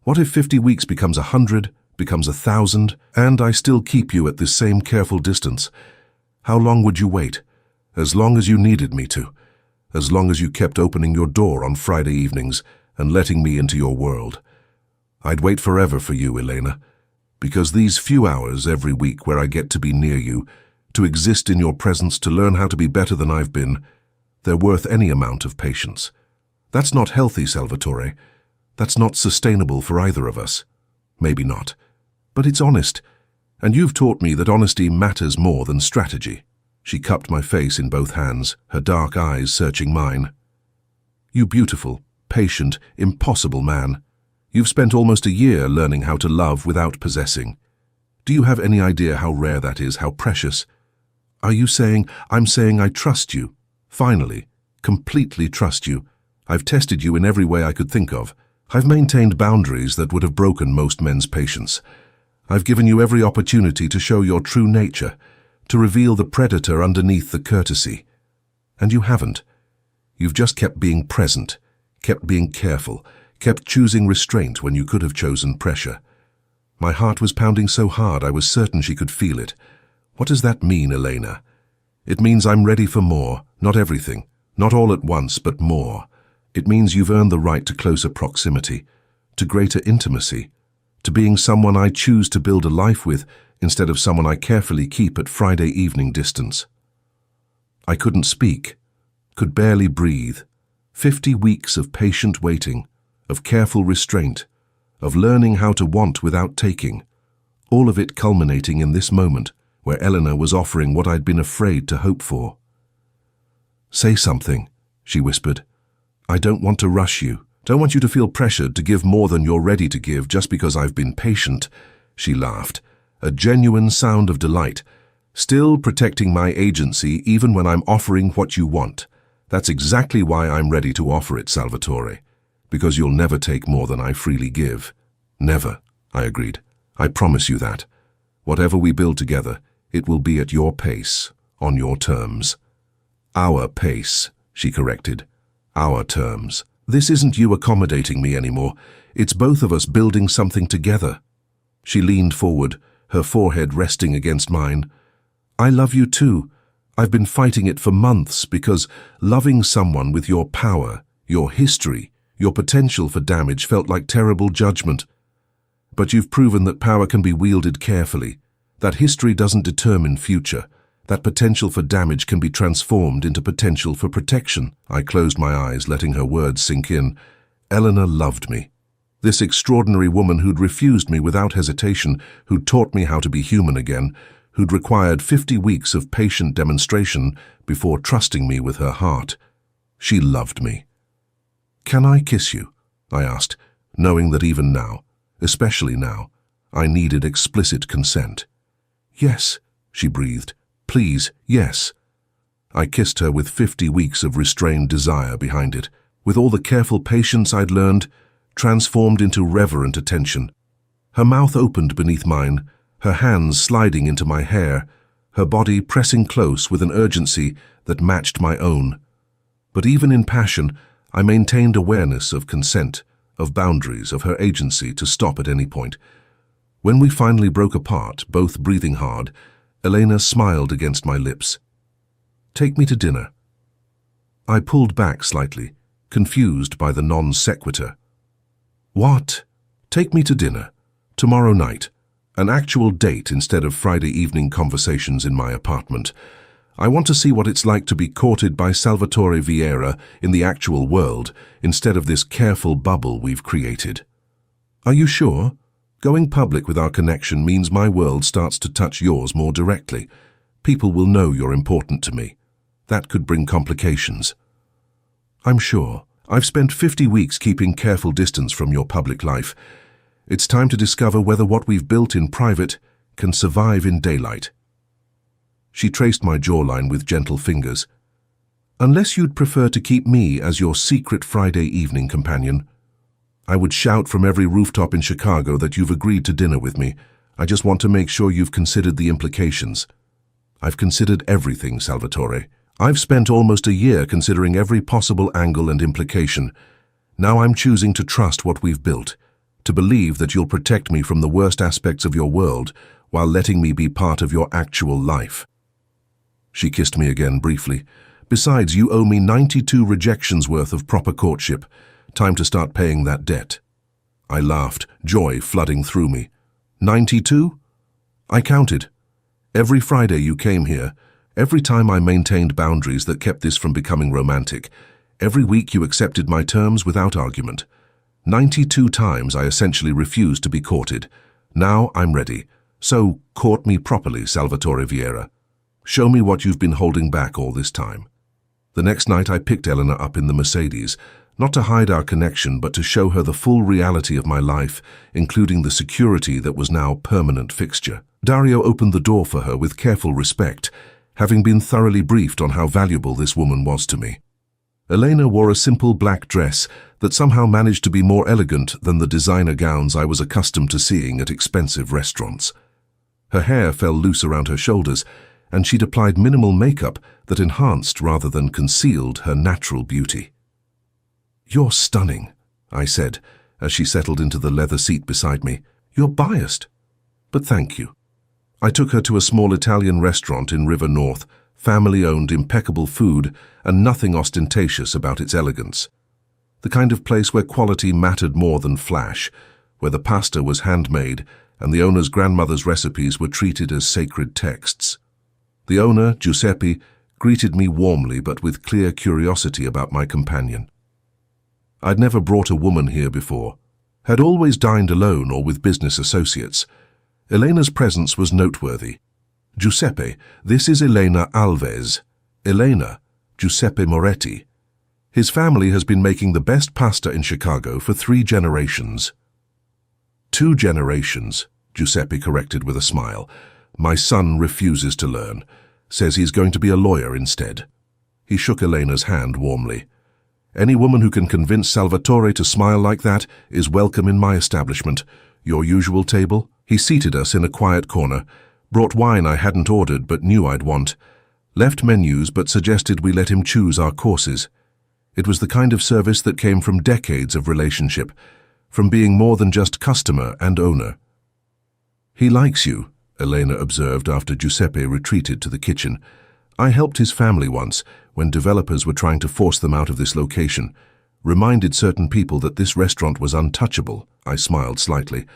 What if 50 weeks becomes 100, becomes 1,000, and I still keep you at this same careful distance? How long would you wait? As long as you needed me to. As long as you kept opening your door on Friday evenings and letting me into your world. I'd wait forever for you, Elena, because these few hours every week where I get to be near you, to exist in your presence, to learn how to be better than I've been, they're worth any amount of patience. That's not healthy, Salvatore. That's not sustainable for either of us. Maybe not. But it's honest. And you've taught me that honesty matters more than strategy. She cupped my face in both hands, her dark eyes searching mine. You beautiful, patient, impossible man. You've spent almost a year learning how to love without possessing. Do you have any idea how rare that is, how precious? Are you saying, I'm saying I trust you? Finally, completely trust you. I've tested you in every way I could think of. I've maintained boundaries that would have broken most men's patience. I've given you every opportunity to show your true nature, to reveal the predator underneath the courtesy. And you haven't. You've just kept being present, kept being careful, kept choosing restraint when you could have chosen pressure. My heart was pounding so hard I was certain she could feel it. What does that mean, Elena? It means I'm ready for more, not everything, not all at once, but more. It means you've earned the right to closer proximity, to greater intimacy, to being someone I choose to build a life with instead of someone I carefully keep at Friday evening distance. I couldn't speak, could barely breathe. 50 weeks of patient waiting, of careful restraint, of learning how to want without taking, all of it culminating in this moment where Eleanor was offering what I'd been afraid to hope for. Say something, she whispered. I don't want to rush you. Don't want you to feel pressured to give more than you're ready to give just because I've been patient. She laughed, a genuine sound of delight, still protecting my agency even when I'm offering what you want. That's exactly why I'm ready to offer it, Salvatore, because you'll never take more than I freely give. Never, I agreed. I promise you that. Whatever we build together, it will be at your pace, on your terms. Our pace, she corrected. Our terms. This isn't you accommodating me anymore. It's both of us building something together. She leaned forward, her forehead resting against mine. I love you too. I've been fighting it for months because loving someone with your power, your history, your potential for damage felt like terrible judgment. But you've proven that power can be wielded carefully, that history doesn't determine future, that potential for damage can be transformed into potential for protection. I closed my eyes, letting her words sink in. Eleanor loved me. This extraordinary woman who'd refused me without hesitation, who'd taught me how to be human again, who'd required 50 weeks of patient demonstration before trusting me with her heart. She loved me. Can I kiss you? I asked, knowing that even now, especially now, I needed explicit consent. Yes, she breathed. Please, yes. I kissed her with 50 weeks of restrained desire behind it, with all the careful patience I'd learned, transformed into reverent attention. Her mouth opened beneath mine, her hands sliding into my hair, her body pressing close with an urgency that matched my own. But even in passion, I maintained awareness of consent, of boundaries, of her agency to stop at any point. When we finally broke apart, both breathing hard, Elena smiled against my lips. Take me to dinner. I pulled back slightly, confused by the non sequitur. What? Take me to dinner. Tomorrow night. An actual date instead of Friday evening conversations in my apartment. I want to see what it's like to be courted by Salvatore Vieira in the actual world instead of this careful bubble we've created. Are you sure? Going public with our connection means my world starts to touch yours more directly. People will know you're important to me. That could bring complications. I'm sure. I've spent 50 weeks keeping careful distance from your public life. It's time to discover whether what we've built in private can survive in daylight. She traced my jawline with gentle fingers. Unless you'd prefer to keep me as your secret Friday evening companion, I would shout from every rooftop in Chicago that you've agreed to dinner with me. I just want to make sure you've considered the implications. I've considered everything, Salvatore. I've spent almost a year considering every possible angle and implication. Now I'm choosing to trust what we've built, to believe that you'll protect me from the worst aspects of your world while letting me be part of your actual life. She kissed me again briefly. Besides, you owe me 92 rejections worth of proper courtship. Time to start paying that debt. I laughed, joy flooding through me. 92? I counted. Every Friday you came here, every time I maintained boundaries that kept this from becoming romantic, every week you accepted my terms without argument. 92 times I essentially refused to be courted. Now I'm ready. So, court me properly, Salvatore Vieira. Show me what you've been holding back all this time. The next night I picked Elena up in the Mercedes, not to hide our connection but to show her the full reality of my life, including the security that was now permanent fixture. Dario opened the door for her with careful respect, having been thoroughly briefed on how valuable this woman was to me. Elena wore a simple black dress that somehow managed to be more elegant than the designer gowns I was accustomed to seeing at expensive restaurants. Her hair fell loose around her shoulders, and she'd applied minimal makeup that enhanced rather than concealed her natural beauty. "You're stunning," I said, as she settled into the leather seat beside me. "You're biased. But thank you." I took her to a small Italian restaurant in River North, family-owned, impeccable food, and nothing ostentatious about its elegance. The kind of place where quality mattered more than flash, where the pasta was handmade and the owner's grandmother's recipes were treated as sacred texts. The owner, Giuseppe, greeted me warmly but with clear curiosity about my companion. I'd never brought a woman here before, had always dined alone or with business associates. Elena's presence was noteworthy. "Giuseppe, this is Elena Alves. Elena, Giuseppe Moretti. His family has been making the best pasta in Chicago for 3 generations. 2 generations, Giuseppe corrected with a smile. My son refuses to learn, says he's going to be a lawyer instead. He shook Elena's hand warmly. Any woman who can convince Salvatore to smile like that is welcome in my establishment. Your usual table? He seated us in a quiet corner, brought wine I hadn't ordered but knew I'd want, left menus but suggested we let him choose our courses. It was the kind of service that came from decades of relationship, from being more than just customer and owner. He likes you, Elena observed after Giuseppe retreated to the kitchen. I helped his family once, when developers were trying to force them out of this location. Reminded certain people that this restaurant was untouchable. I smiled slightly.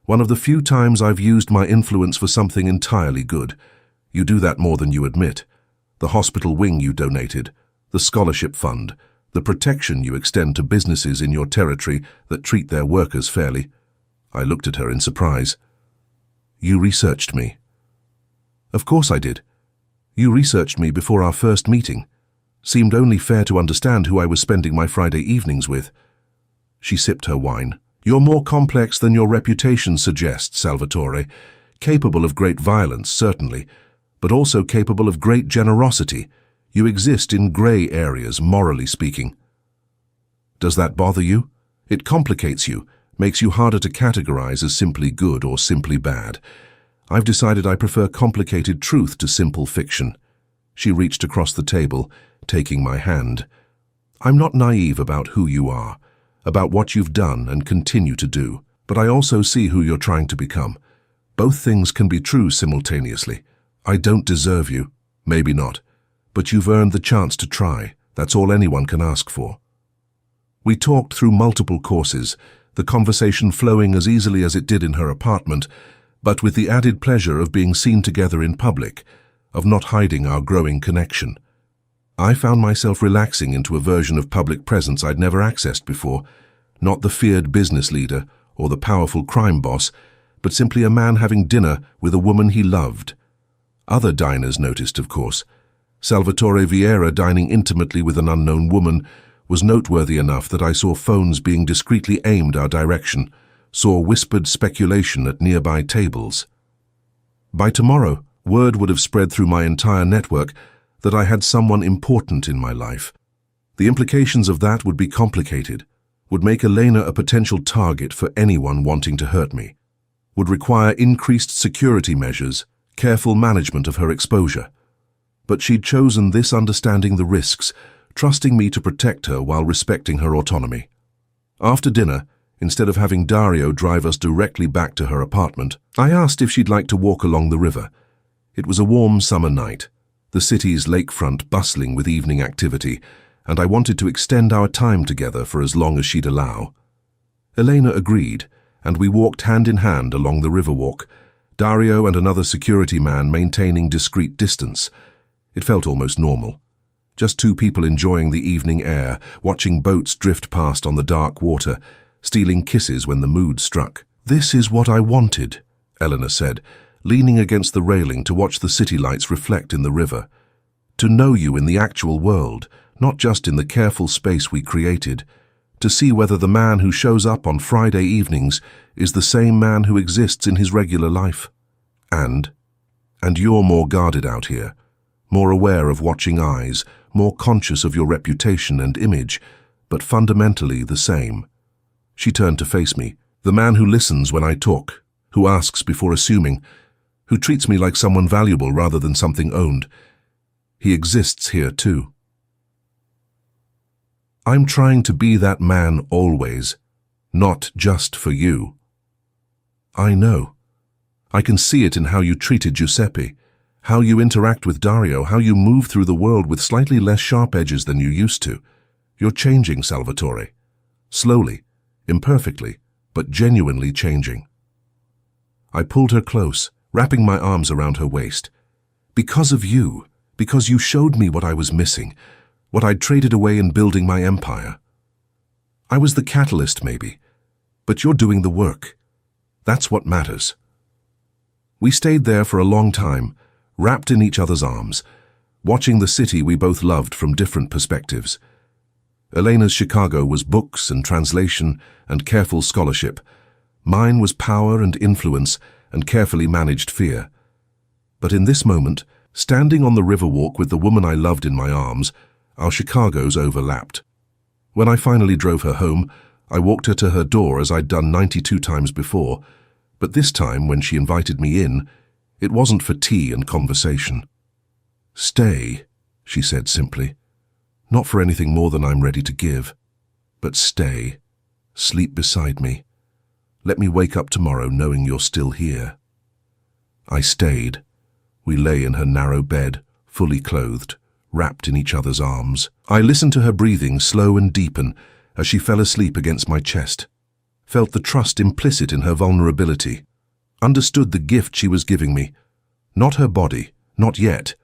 One of the few times I've used my influence for something entirely good. You do that more than you admit. The hospital wing you donated, the scholarship fund, the protection you extend to businesses in your territory that treat their workers fairly. I looked at her in surprise. You researched me. Of course I did. You researched me before our first meeting. Seemed only fair to understand who I was spending my Friday evenings with. She sipped her wine. You're more complex than your reputation suggests, Salvatore. Capable of great violence, certainly, but also capable of great generosity. You exist in grey areas, morally speaking. Does that bother you? It complicates you, makes you harder to categorize as simply good or simply bad. I've decided I prefer complicated truth to simple fiction. She reached across the table, taking my hand. I'm not naive about who you are, about what you've done and continue to do, but I also see who you're trying to become. Both things can be true simultaneously. I don't deserve you, maybe not, but you've earned the chance to try. That's all anyone can ask for. We talked through multiple courses, the conversation flowing as easily as it did in her apartment, but with the added pleasure of being seen together in public, of not hiding our growing connection. I found myself relaxing into a version of public presence I'd never accessed before, not the feared business leader or the powerful crime boss, but simply a man having dinner with a woman he loved. Other diners noticed, of course. Salvatore Vieira dining intimately with an unknown woman was noteworthy enough that I saw phones being discreetly aimed our direction, saw whispered speculation at nearby tables. By tomorrow, word would have spread through my entire network that I had someone important in my life. The implications of that would be complicated, would make Elena a potential target for anyone wanting to hurt me. would require increased security measures, careful management of her exposure. But she'd chosen this, understanding the risks, trusting me to protect her while respecting her autonomy. After dinner, instead of having Dario drive us directly back to her apartment, I asked if she'd like to walk along the river. It was a warm summer night, the city's lakefront bustling with evening activity, and I wanted to extend our time together for as long as she'd allow. Elena agreed, and we walked hand in hand along the riverwalk, Dario and another security man maintaining discreet distance. It felt almost normal. Just two people enjoying the evening air, watching boats drift past on the dark water, stealing kisses when the mood struck. "This is what I wanted," Eleanor said, leaning against the railing to watch the city lights reflect in the river. "To know you in the actual world, not just in the careful space we created. To see whether the man who shows up on Friday evenings is the same man who exists in his regular life. And you're more guarded out here, more aware of watching eyes, more conscious of your reputation and image, but fundamentally the same." She turned to face me. "The man who listens when I talk, who asks before assuming, who treats me like someone valuable rather than something owned. He exists here too." "I'm trying to be that man always, not just for you." "I know. I can see it in how you treated Giuseppe, how you interact with Dario, how you move through the world with slightly less sharp edges than you used to. You're changing, Salvatore. Slowly, imperfectly, but genuinely changing." I pulled her close, wrapping my arms around her waist. "Because of you, because you showed me what I was missing, what I'd traded away in building my empire. I was the catalyst, maybe, but you're doing the work. That's what matters." We stayed there for a long time, wrapped in each other's arms, watching the city we both loved from different perspectives. Elena's Chicago was books and translation and careful scholarship. Mine was power and influence and carefully managed fear. But in this moment, standing on the riverwalk with the woman I loved in my arms, our Chicagos overlapped. When I finally drove her home, I walked her to her door as I'd done 92 times before, but this time, when she invited me in, it wasn't for tea and conversation. "Stay," she said simply. "Not for anything more than I'm ready to give, but stay. Sleep beside me. Let me wake up tomorrow knowing you're still here." I stayed. We lay in her narrow bed, fully clothed, wrapped in each other's arms. I listened to her breathing slow and deepen as she fell asleep against my chest, felt the trust implicit in her vulnerability, understood the gift she was giving me, not her body, not yet,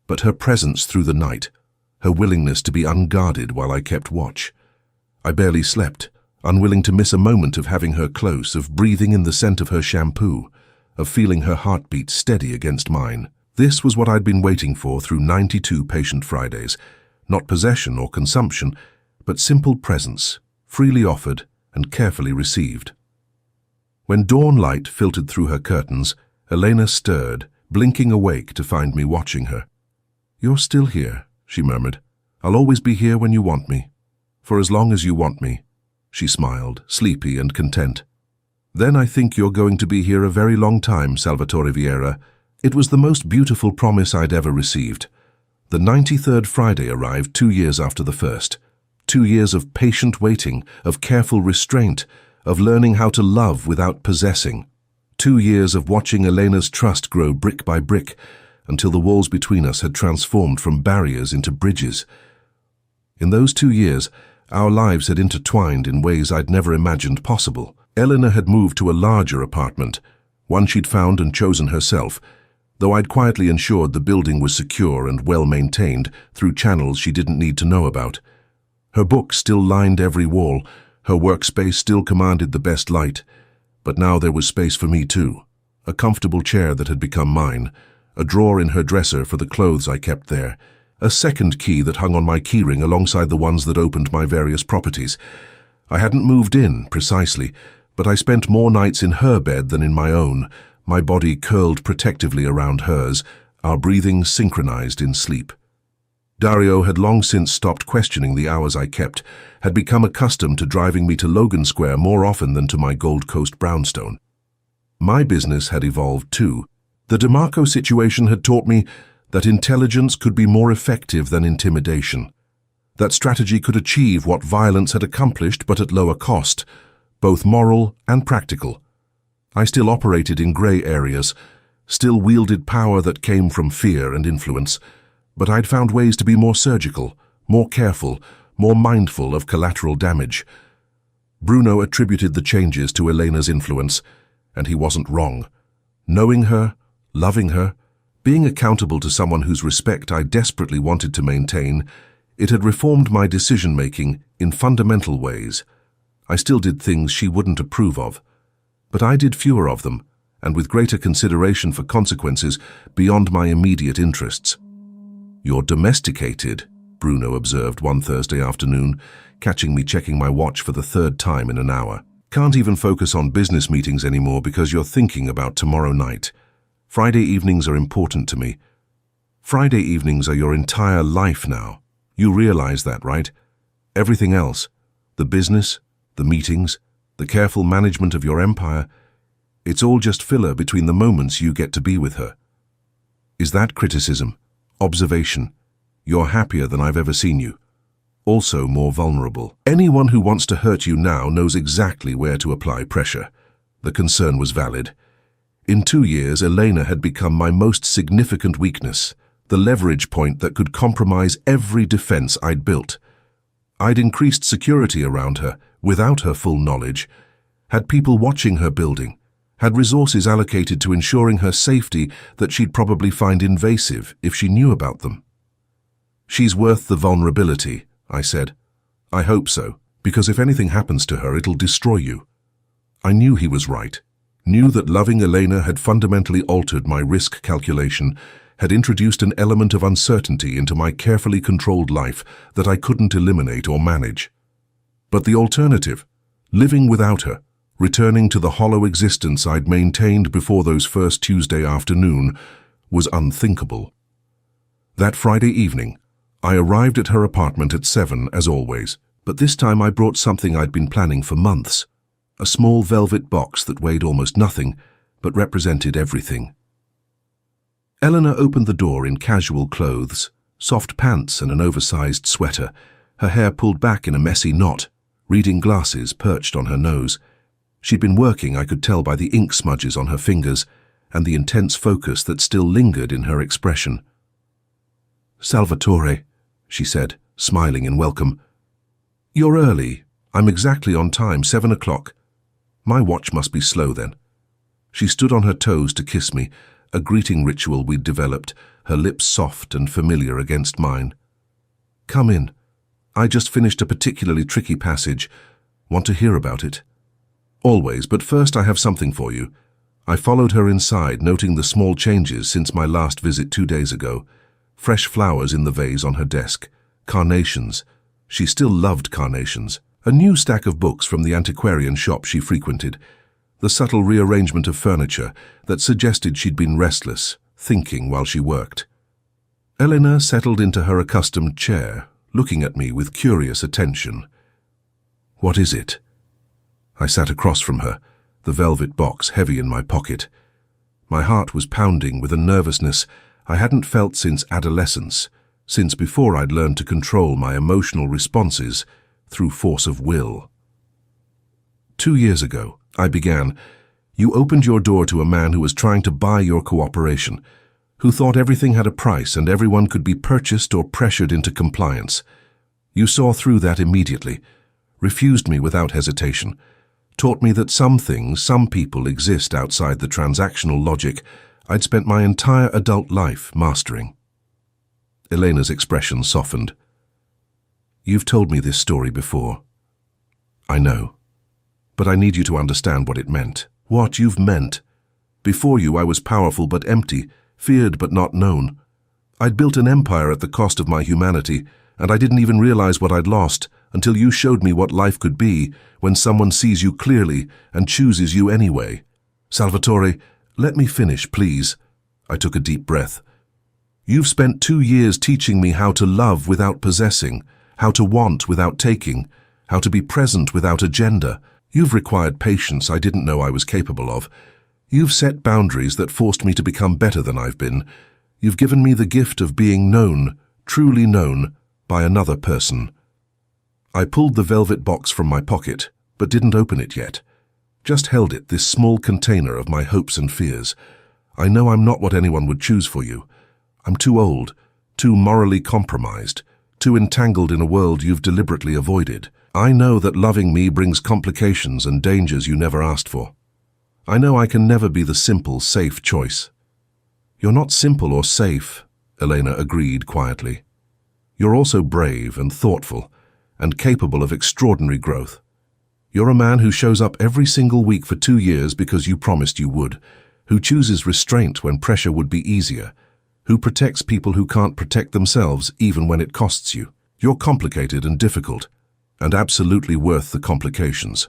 but her presence through the night, her willingness to be unguarded while I kept watch. I barely slept, unwilling to miss a moment of having her close, of breathing in the scent of her shampoo, of feeling her heartbeat steady against mine. This was what I'd been waiting for through 92 patient Fridays, not possession or consumption, but simple presence, freely offered and carefully received. When dawn light filtered through her curtains, Elena stirred, blinking awake to find me watching her. "You're still here," she murmured. "I'll always be here when you want me. For as long as you want me." She smiled, sleepy and content. "Then I think you're going to be here a very long time, Salvatore Vieira." It was the most beautiful promise I'd ever received. The 93rd Friday arrived 2 years after the first. 2 years of patient waiting, of careful restraint, of learning how to love without possessing. 2 years of watching Elena's trust grow brick by brick until the walls between us had transformed from barriers into bridges. In those 2 years, our lives had intertwined in ways I'd never imagined possible. Elena had moved to a larger apartment, one she'd found and chosen herself, though I'd quietly ensured the building was secure and well-maintained through channels she didn't need to know about. Her books still lined every wall, her workspace still commanded the best light, but now there was space for me too. A comfortable chair that had become mine, a drawer in her dresser for the clothes I kept there, a second key that hung on my keyring alongside the ones that opened my various properties. I hadn't moved in, precisely, but I spent more nights in her bed than in my own, my body curled protectively around hers, our breathing synchronized in sleep. Dario had long since stopped questioning the hours I kept, had become accustomed to driving me to Logan Square more often than to my Gold Coast brownstone. My business had evolved too. The DeMarco situation had taught me that intelligence could be more effective than intimidation. That strategy could achieve what violence had accomplished, but at lower cost, both moral and practical. I still operated in grey areas, still wielded power that came from fear and influence, but I'd found ways to be more surgical, more careful, more mindful of collateral damage. Bruno attributed the changes to Elena's influence, and he wasn't wrong. Knowing her, loving her, being accountable to someone whose respect I desperately wanted to maintain, it had reformed my decision-making in fundamental ways. I still did things she wouldn't approve of, but I did fewer of them, and with greater consideration for consequences beyond my immediate interests. "You're domesticated," Bruno observed one Thursday afternoon, catching me checking my watch for the third time in an hour. "Can't even focus on business meetings anymore because you're thinking about tomorrow night. Friday evenings are important to me." "Friday evenings are your entire life now. You realize that, right? Everything else, the business, the meetings, the careful management of your empire, it's all just filler between the moments you get to be with her." Is that criticism? Observation? You're happier than I've ever seen you. Also more vulnerable. Anyone who wants to hurt you now knows exactly where to apply pressure. The concern was valid. In 2 years, Elena had become my most significant weakness, the leverage point that could compromise every defense I'd built. I'd increased security around her, without her full knowledge, had people watching her building, had resources allocated to ensuring her safety that she'd probably find invasive if she knew about them. "She's worth the vulnerability," I said. "I hope so, because if anything happens to her, it'll destroy you." I knew he was right, knew that loving Elena had fundamentally altered my risk calculation, had introduced an element of uncertainty into my carefully controlled life that I couldn't eliminate or manage. But the alternative, living without her, returning to the hollow existence I'd maintained before those first Tuesday afternoon, was unthinkable. That Friday evening, I arrived at her apartment at 7, as always, but this time I brought something I'd been planning for months, a small velvet box that weighed almost nothing, but represented everything. Eleanor opened the door in casual clothes, soft pants and an oversized sweater, her hair pulled back in a messy knot, reading glasses perched on her nose. She'd been working, I could tell by the ink smudges on her fingers and the intense focus that still lingered in her expression. "Salvatore," she said, smiling in welcome. "You're early. I'm exactly on time, 7 o'clock. My watch must be slow then." She stood on her toes to kiss me, a greeting ritual we'd developed, her lips soft and familiar against mine. "Come in. I just finished a particularly tricky passage. Want to hear about it?" "Always, but first I have something for you." I followed her inside, noting the small changes since my last visit 2 days ago. Fresh flowers in the vase on her desk. Carnations. She still loved carnations. A new stack of books from the antiquarian shop she frequented. The subtle rearrangement of furniture that suggested she'd been restless, thinking while she worked. Eleanor settled into her accustomed chair, looking at me with curious attention. "What is it?" I sat across from her, the velvet box heavy in my pocket. My heart was pounding with a nervousness I hadn't felt since adolescence, since before I'd learned to control my emotional responses through force of will. 2 years ago, I began, you opened your door to a man who was trying to buy your cooperation, who thought everything had a price and everyone could be purchased or pressured into compliance. You saw through that immediately, refused me without hesitation, taught me that some things, some people exist outside the transactional logic I'd spent my entire adult life mastering. Elena's expression softened. "You've told me this story before." "I know. But I need you to understand what it meant. What you've meant. Before you I was powerful but empty, feared but not known. I'd built an empire at the cost of my humanity, and I didn't even realize what I'd lost until you showed me what life could be when someone sees you clearly and chooses you anyway. Salvatore, let me finish, please." I took a deep breath. "You've spent 2 years teaching me how to love without possessing, how to want without taking, how to be present without agenda. You've required patience I didn't know I was capable of. You've set boundaries that forced me to become better than I've been. You've given me the gift of being known, truly known, by another person. I pulled the velvet box from my pocket, but didn't open it yet. Just held it, this small container of my hopes and fears. I know I'm not what anyone would choose for you. I'm too old, too morally compromised, too entangled in a world you've deliberately avoided. I know that loving me brings complications and dangers you never asked for. I know I can never be the simple, safe choice. You're not simple or safe, Elena agreed quietly. You're also brave and thoughtful and capable of extraordinary growth. You're a man who shows up every single week for 2 years because you promised you would, who chooses restraint when pressure would be easier, who protects people who can't protect themselves even when it costs you. You're complicated and difficult, and absolutely worth the complications.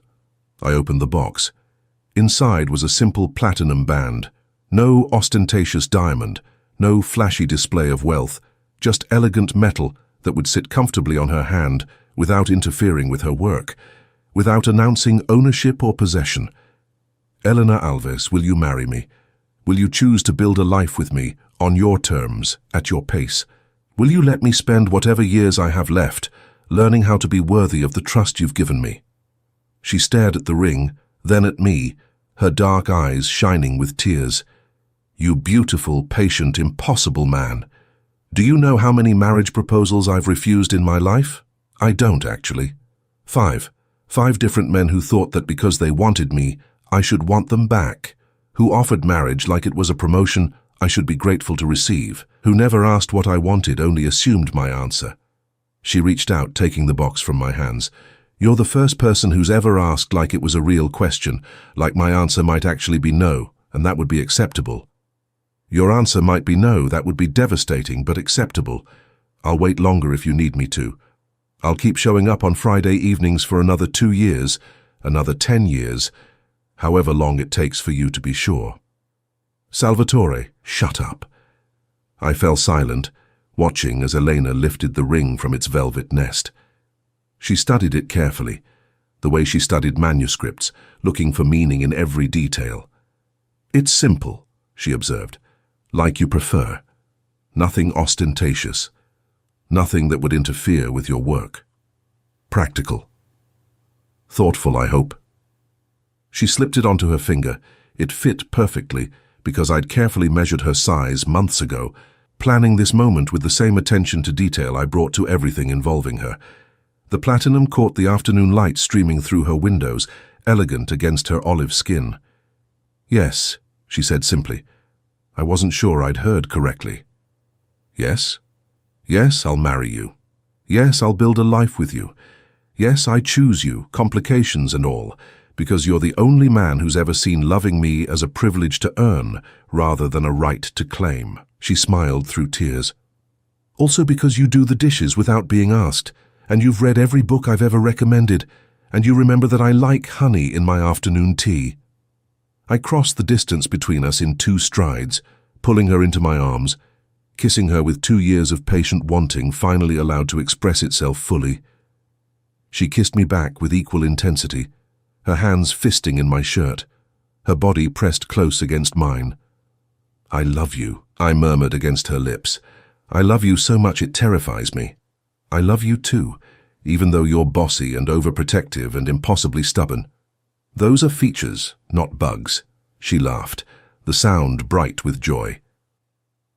I opened the box. Inside was a simple platinum band. No ostentatious diamond, no flashy display of wealth, just elegant metal that would sit comfortably on her hand without interfering with her work, without announcing ownership or possession. Elena Alves, will you marry me? Will you choose to build a life with me, on your terms, at your pace? Will you let me spend whatever years I have left, learning how to be worthy of the trust you've given me? She stared at the ring, then at me, her dark eyes shining with tears. You beautiful, patient, impossible man. Do you know how many marriage proposals I've refused in my life? I don't, actually. 5. 5 different men who thought that because they wanted me, I should want them back, who offered marriage like it was a promotion I should be grateful to receive, who never asked what I wanted, only assumed my answer. She reached out, taking the box from my hands. You're the first person who's ever asked like it was a real question, like my answer might actually be no, and that would be acceptable. Your answer might be no, that would be devastating, but acceptable. I'll wait longer if you need me to. I'll keep showing up on Friday evenings for another 2 years, another 10 years, however long it takes for you to be sure. Salvatore, shut up. I fell silent, watching as Elena lifted the ring from its velvet nest. She studied it carefully, the way she studied manuscripts, looking for meaning in every detail. It's simple, she observed, like you prefer. Nothing ostentatious. Nothing that would interfere with your work. Practical. Thoughtful, I hope. She slipped it onto her finger. It fit perfectly because I'd carefully measured her size months ago, planning this moment with the same attention to detail I brought to everything involving her. The platinum caught the afternoon light streaming through her windows, elegant against her olive skin. Yes, she said simply. I wasn't sure I'd heard correctly. Yes? Yes, I'll marry you. Yes, I'll build a life with you. Yes, I choose you, complications and all, because you're the only man who's ever seen loving me as a privilege to earn rather than a right to claim. She smiled through tears. Also because you do the dishes without being asked, and you've read every book I've ever recommended, and you remember that I like honey in my afternoon tea. I crossed the distance between us in 2 strides, pulling her into my arms, kissing her with 2 years of patient wanting finally allowed to express itself fully. She kissed me back with equal intensity, her hands fisting in my shirt, her body pressed close against mine. I love you, I murmured against her lips. I love you so much it terrifies me. I love you too, even though you're bossy and overprotective and impossibly stubborn. Those are features, not bugs. She laughed, the sound bright with joy.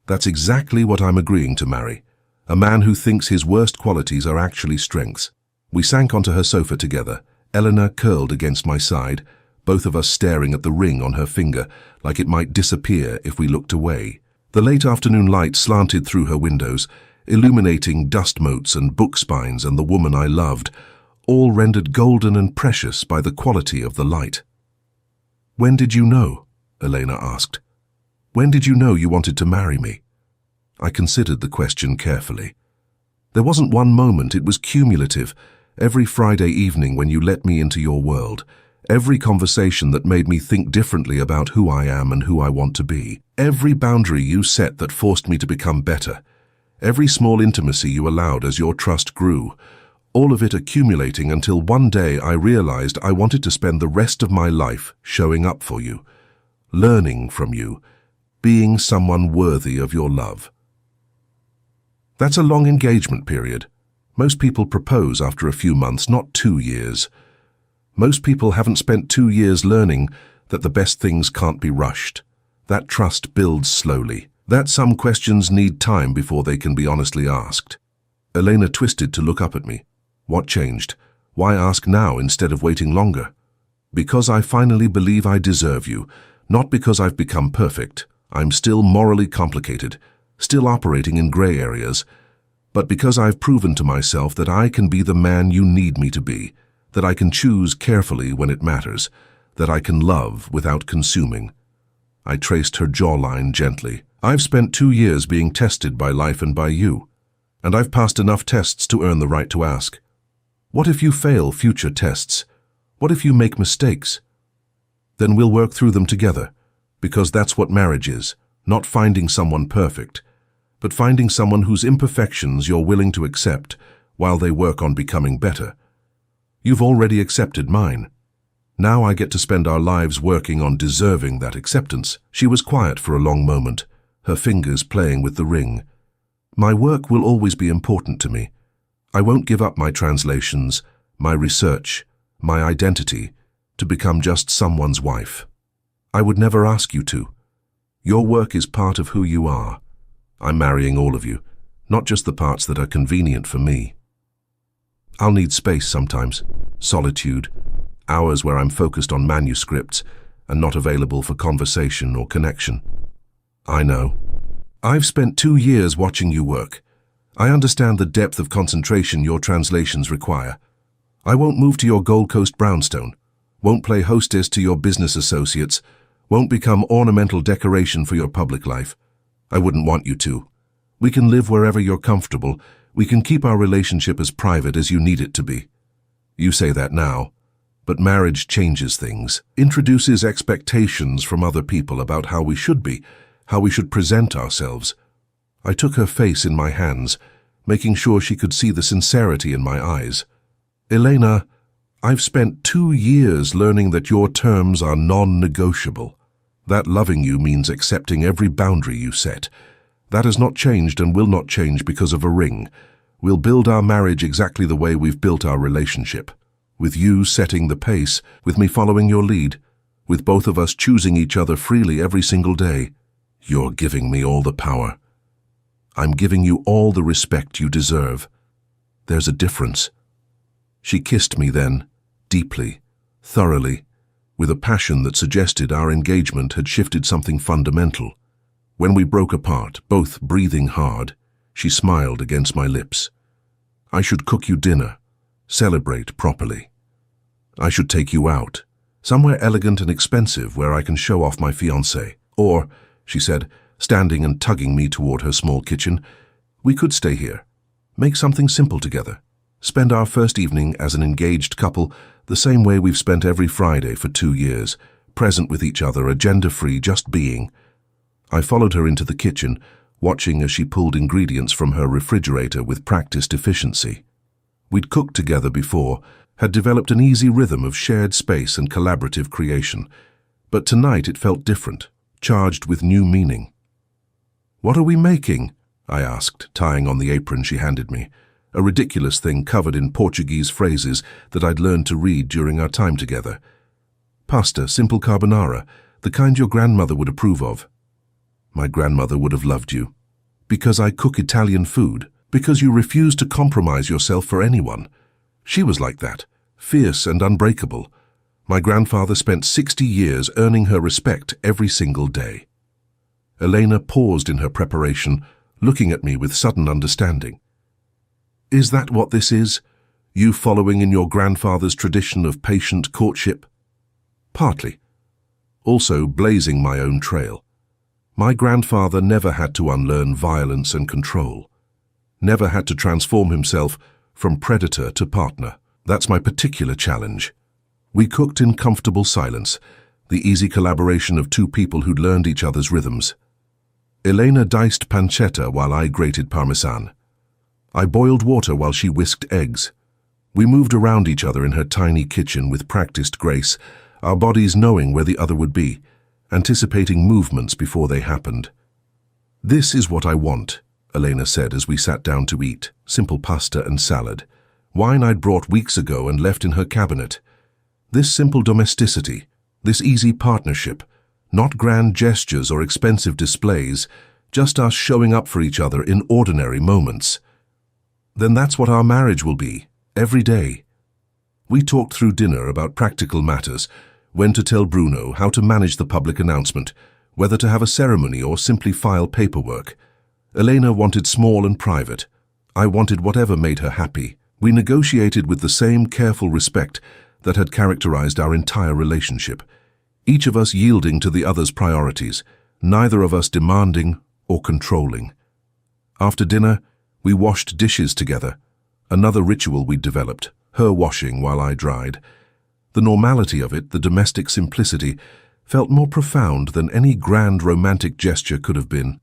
That's exactly what I'm agreeing to marry, a man who thinks his worst qualities are actually strengths. We sank onto her sofa together, Elena curled against my side, both of us staring at the ring on her finger like it might disappear if we looked away. The late afternoon light slanted through her windows, illuminating dust motes and book spines and the woman I loved, all rendered golden and precious by the quality of the light. When did you know? Elena asked. When did you know you wanted to marry me? I considered the question carefully. There wasn't one moment, it was cumulative. Every Friday evening when you let me into your world, every conversation that made me think differently about who I am and who I want to be, every boundary you set that forced me to become better, every small intimacy you allowed as your trust grew, all of it accumulating until one day I realized I wanted to spend the rest of my life showing up for you. learning from you, being someone worthy of your love. That's a long engagement period. Most people propose after a few months, not 2 years. Most people haven't spent 2 years learning that the best things can't be rushed. That trust builds slowly. That some questions need time before they can be honestly asked. Elena twisted to look up at me. What changed? Why ask now instead of waiting longer? Because I finally believe I deserve you, not because I've become perfect. I'm still morally complicated, still operating in gray areas, but because I've proven to myself that I can be the man you need me to be, that I can choose carefully when it matters, that I can love without consuming. I traced her jawline gently. I've spent 2 years being tested by life and by you, and I've passed enough tests to earn the right to ask. What if you fail future tests? What if you make mistakes? Then we'll work through them together, because that's what marriage is, not finding someone perfect, but finding someone whose imperfections you're willing to accept while they work on becoming better. You've already accepted mine. Now I get to spend our lives working on deserving that acceptance. She was quiet for a long moment, her fingers playing with the ring. My work will always be important to me. I won't give up my translations, my research, my identity, to become just someone's wife. I would never ask you to. Your work is part of who you are. I'm marrying all of you, not just the parts that are convenient for me. I'll need space sometimes, solitude, hours where I'm focused on manuscripts and not available for conversation or connection. I know. I've spent 2 years watching you work. I understand the depth of concentration your translations require. I won't move to your Gold Coast brownstone, won't play hostess to your business associates, won't become ornamental decoration for your public life. I wouldn't want you to. We can live wherever you're comfortable. We can keep our relationship as private as you need it to be. You say that now, but marriage changes things, introduces expectations from other people about how we should be, how we should present ourselves. I took her face in my hands, making sure she could see the sincerity in my eyes. Elena, I've spent 2 years learning that your terms are non-negotiable. That loving you means accepting every boundary you set. That has not changed and will not change because of a ring. We'll build our marriage exactly the way we've built our relationship. With you setting the pace, with me following your lead, with both of us choosing each other freely every single day. You're giving me all the power. I'm giving you all the respect you deserve. There's a difference. She kissed me then, deeply, thoroughly, with a passion that suggested our engagement had shifted something fundamental. When we broke apart, both breathing hard, she smiled against my lips. I should cook you dinner, celebrate properly. I should take you out, somewhere elegant and expensive where I can show off my fiancé. Or, she said, standing and tugging me toward her small kitchen, we could stay here, make something simple together, spend our first evening as an engaged couple the same way we've spent every Friday for 2 years, present with each other, agenda-free, just being. I followed her into the kitchen, watching as she pulled ingredients from her refrigerator with practiced efficiency. We'd cooked together before, had developed an easy rhythm of shared space and collaborative creation, but tonight it felt different, charged with new meaning. "What are we making?" I asked, tying on the apron she handed me, a ridiculous thing covered in Portuguese phrases that I'd learned to read during our time together. "Pasta, simple carbonara, the kind your grandmother would approve of." My grandmother would have loved you. Because I cook Italian food, because you refuse to compromise yourself for anyone. She was like that, fierce and unbreakable. My grandfather spent 60 years earning her respect every single day. Elena paused in her preparation, looking at me with sudden understanding. "Is that what this is? You following in your grandfather's tradition of patient courtship?" "Partly. Also blazing my own trail. My grandfather never had to unlearn violence and control. Never had to transform himself from predator to partner. That's my particular challenge." We cooked in comfortable silence, the easy collaboration of 2 people who'd learned each other's rhythms. Elena diced pancetta while I grated parmesan. I boiled water while she whisked eggs. We moved around each other in her tiny kitchen with practiced grace, our bodies knowing where the other would be, anticipating movements before they happened. "This is what I want," Elena said as we sat down to eat, simple pasta and salad. Wine I'd brought weeks ago and left in her cabinet. This simple domesticity, this easy partnership, not grand gestures or expensive displays, just us showing up for each other in ordinary moments. Then that's what our marriage will be, every day. We talked through dinner about practical matters, when to tell Bruno, how to manage the public announcement, whether to have a ceremony or simply file paperwork. Elena wanted small and private. I wanted whatever made her happy. We negotiated with the same careful respect that had characterized our entire relationship, each of us yielding to the other's priorities, neither of us demanding or controlling. After dinner, we washed dishes together, another ritual we'd developed, her washing while I dried. The normality of it, the domestic simplicity, felt more profound than any grand romantic gesture could have been.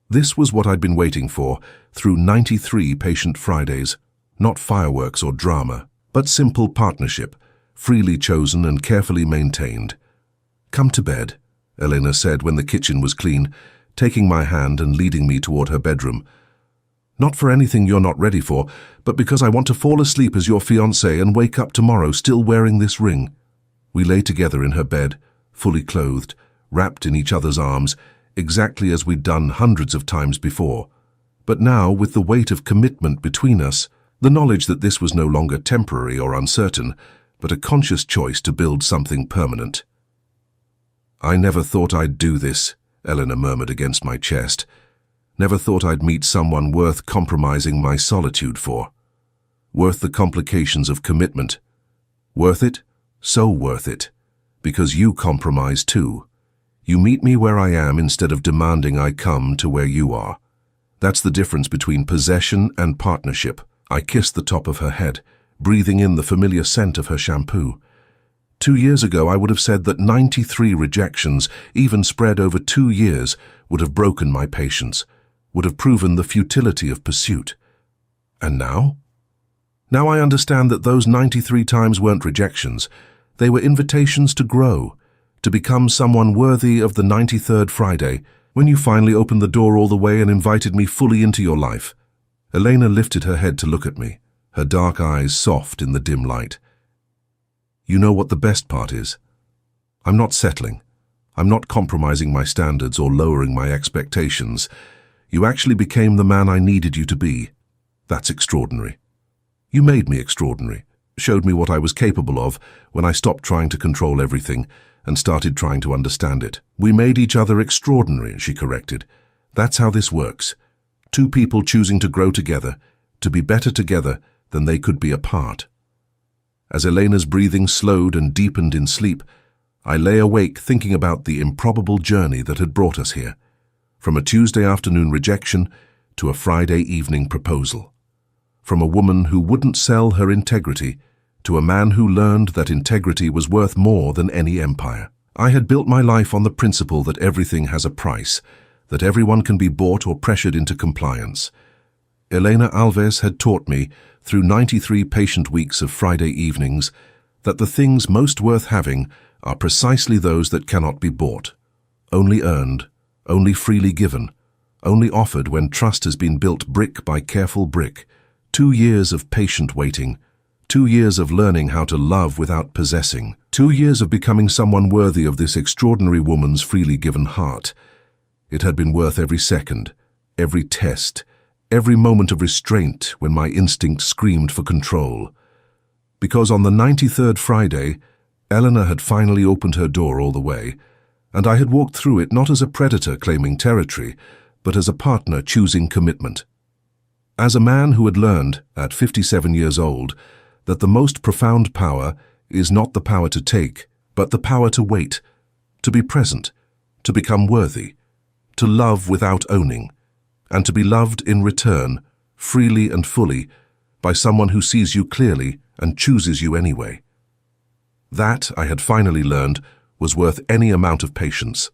This was what I'd been waiting for through 93 patient Fridays, not fireworks or drama, but simple partnership, freely chosen and carefully maintained. "Come to bed," Elena said when the kitchen was clean, taking my hand and leading me toward her bedroom. "Not for anything you're not ready for, but because I want to fall asleep as your fiancé and wake up tomorrow still wearing this ring." We lay together in her bed, fully clothed, wrapped in each other's arms, exactly as we'd done hundreds of times before. But now, with the weight of commitment between us, the knowledge that this was no longer temporary or uncertain, but a conscious choice to build something permanent. "I never thought I'd do this," Elena murmured against my chest. "Never thought I'd meet someone worth compromising my solitude for. Worth the complications of commitment. Worth it? So worth it. Because you compromise too. You meet me where I am instead of demanding I come to where you are. That's the difference between possession and partnership." I kissed the top of her head, breathing in the familiar scent of her shampoo. 2 years ago, I would have said that 93 rejections, even spread over 2 years, would have broken my patience, would have proven the futility of pursuit. And now? Now I understand that those 93 times weren't rejections. They were invitations to grow, to become someone worthy of the 93rd Friday, when you finally opened the door all the way and invited me fully into your life. Elena lifted her head to look at me, her dark eyes soft in the dim light. "You know what the best part is? I'm not settling. I'm not compromising my standards or lowering my expectations. You actually became the man I needed you to be. That's extraordinary. You made me extraordinary, showed me what I was capable of when I stopped trying to control everything and started trying to understand it. We made each other extraordinary," she corrected. "That's how this works. 2 people choosing to grow together, to be better together than they could be apart." As Elena's breathing slowed and deepened in sleep, I lay awake thinking about the improbable journey that had brought us here, from a Tuesday afternoon rejection to a Friday evening proposal, from a woman who wouldn't sell her integrity to a man who learned that integrity was worth more than any empire. I had built my life on the principle that everything has a price, that everyone can be bought or pressured into compliance. Elena Alves had taught me, through 93 patient weeks of Friday evenings, that the things most worth having are precisely those that cannot be bought, only earned, only freely given, only offered when trust has been built brick by careful brick. 2 years of patient waiting, 2 years of learning how to love without possessing, 2 years of becoming someone worthy of this extraordinary woman's freely given heart. It had been worth every second, every test, every moment of restraint when my instinct screamed for control. Because on the 93rd Friday, Eleanor had finally opened her door all the way, and I had walked through it not as a predator claiming territory, but as a partner choosing commitment. As a man who had learned, at 57 years old, that the most profound power is not the power to take, but the power to wait, to be present, to become worthy, to love without owning, and to be loved in return, freely and fully, by someone who sees you clearly and chooses you anyway. That, I had finally learned, was worth any amount of patience.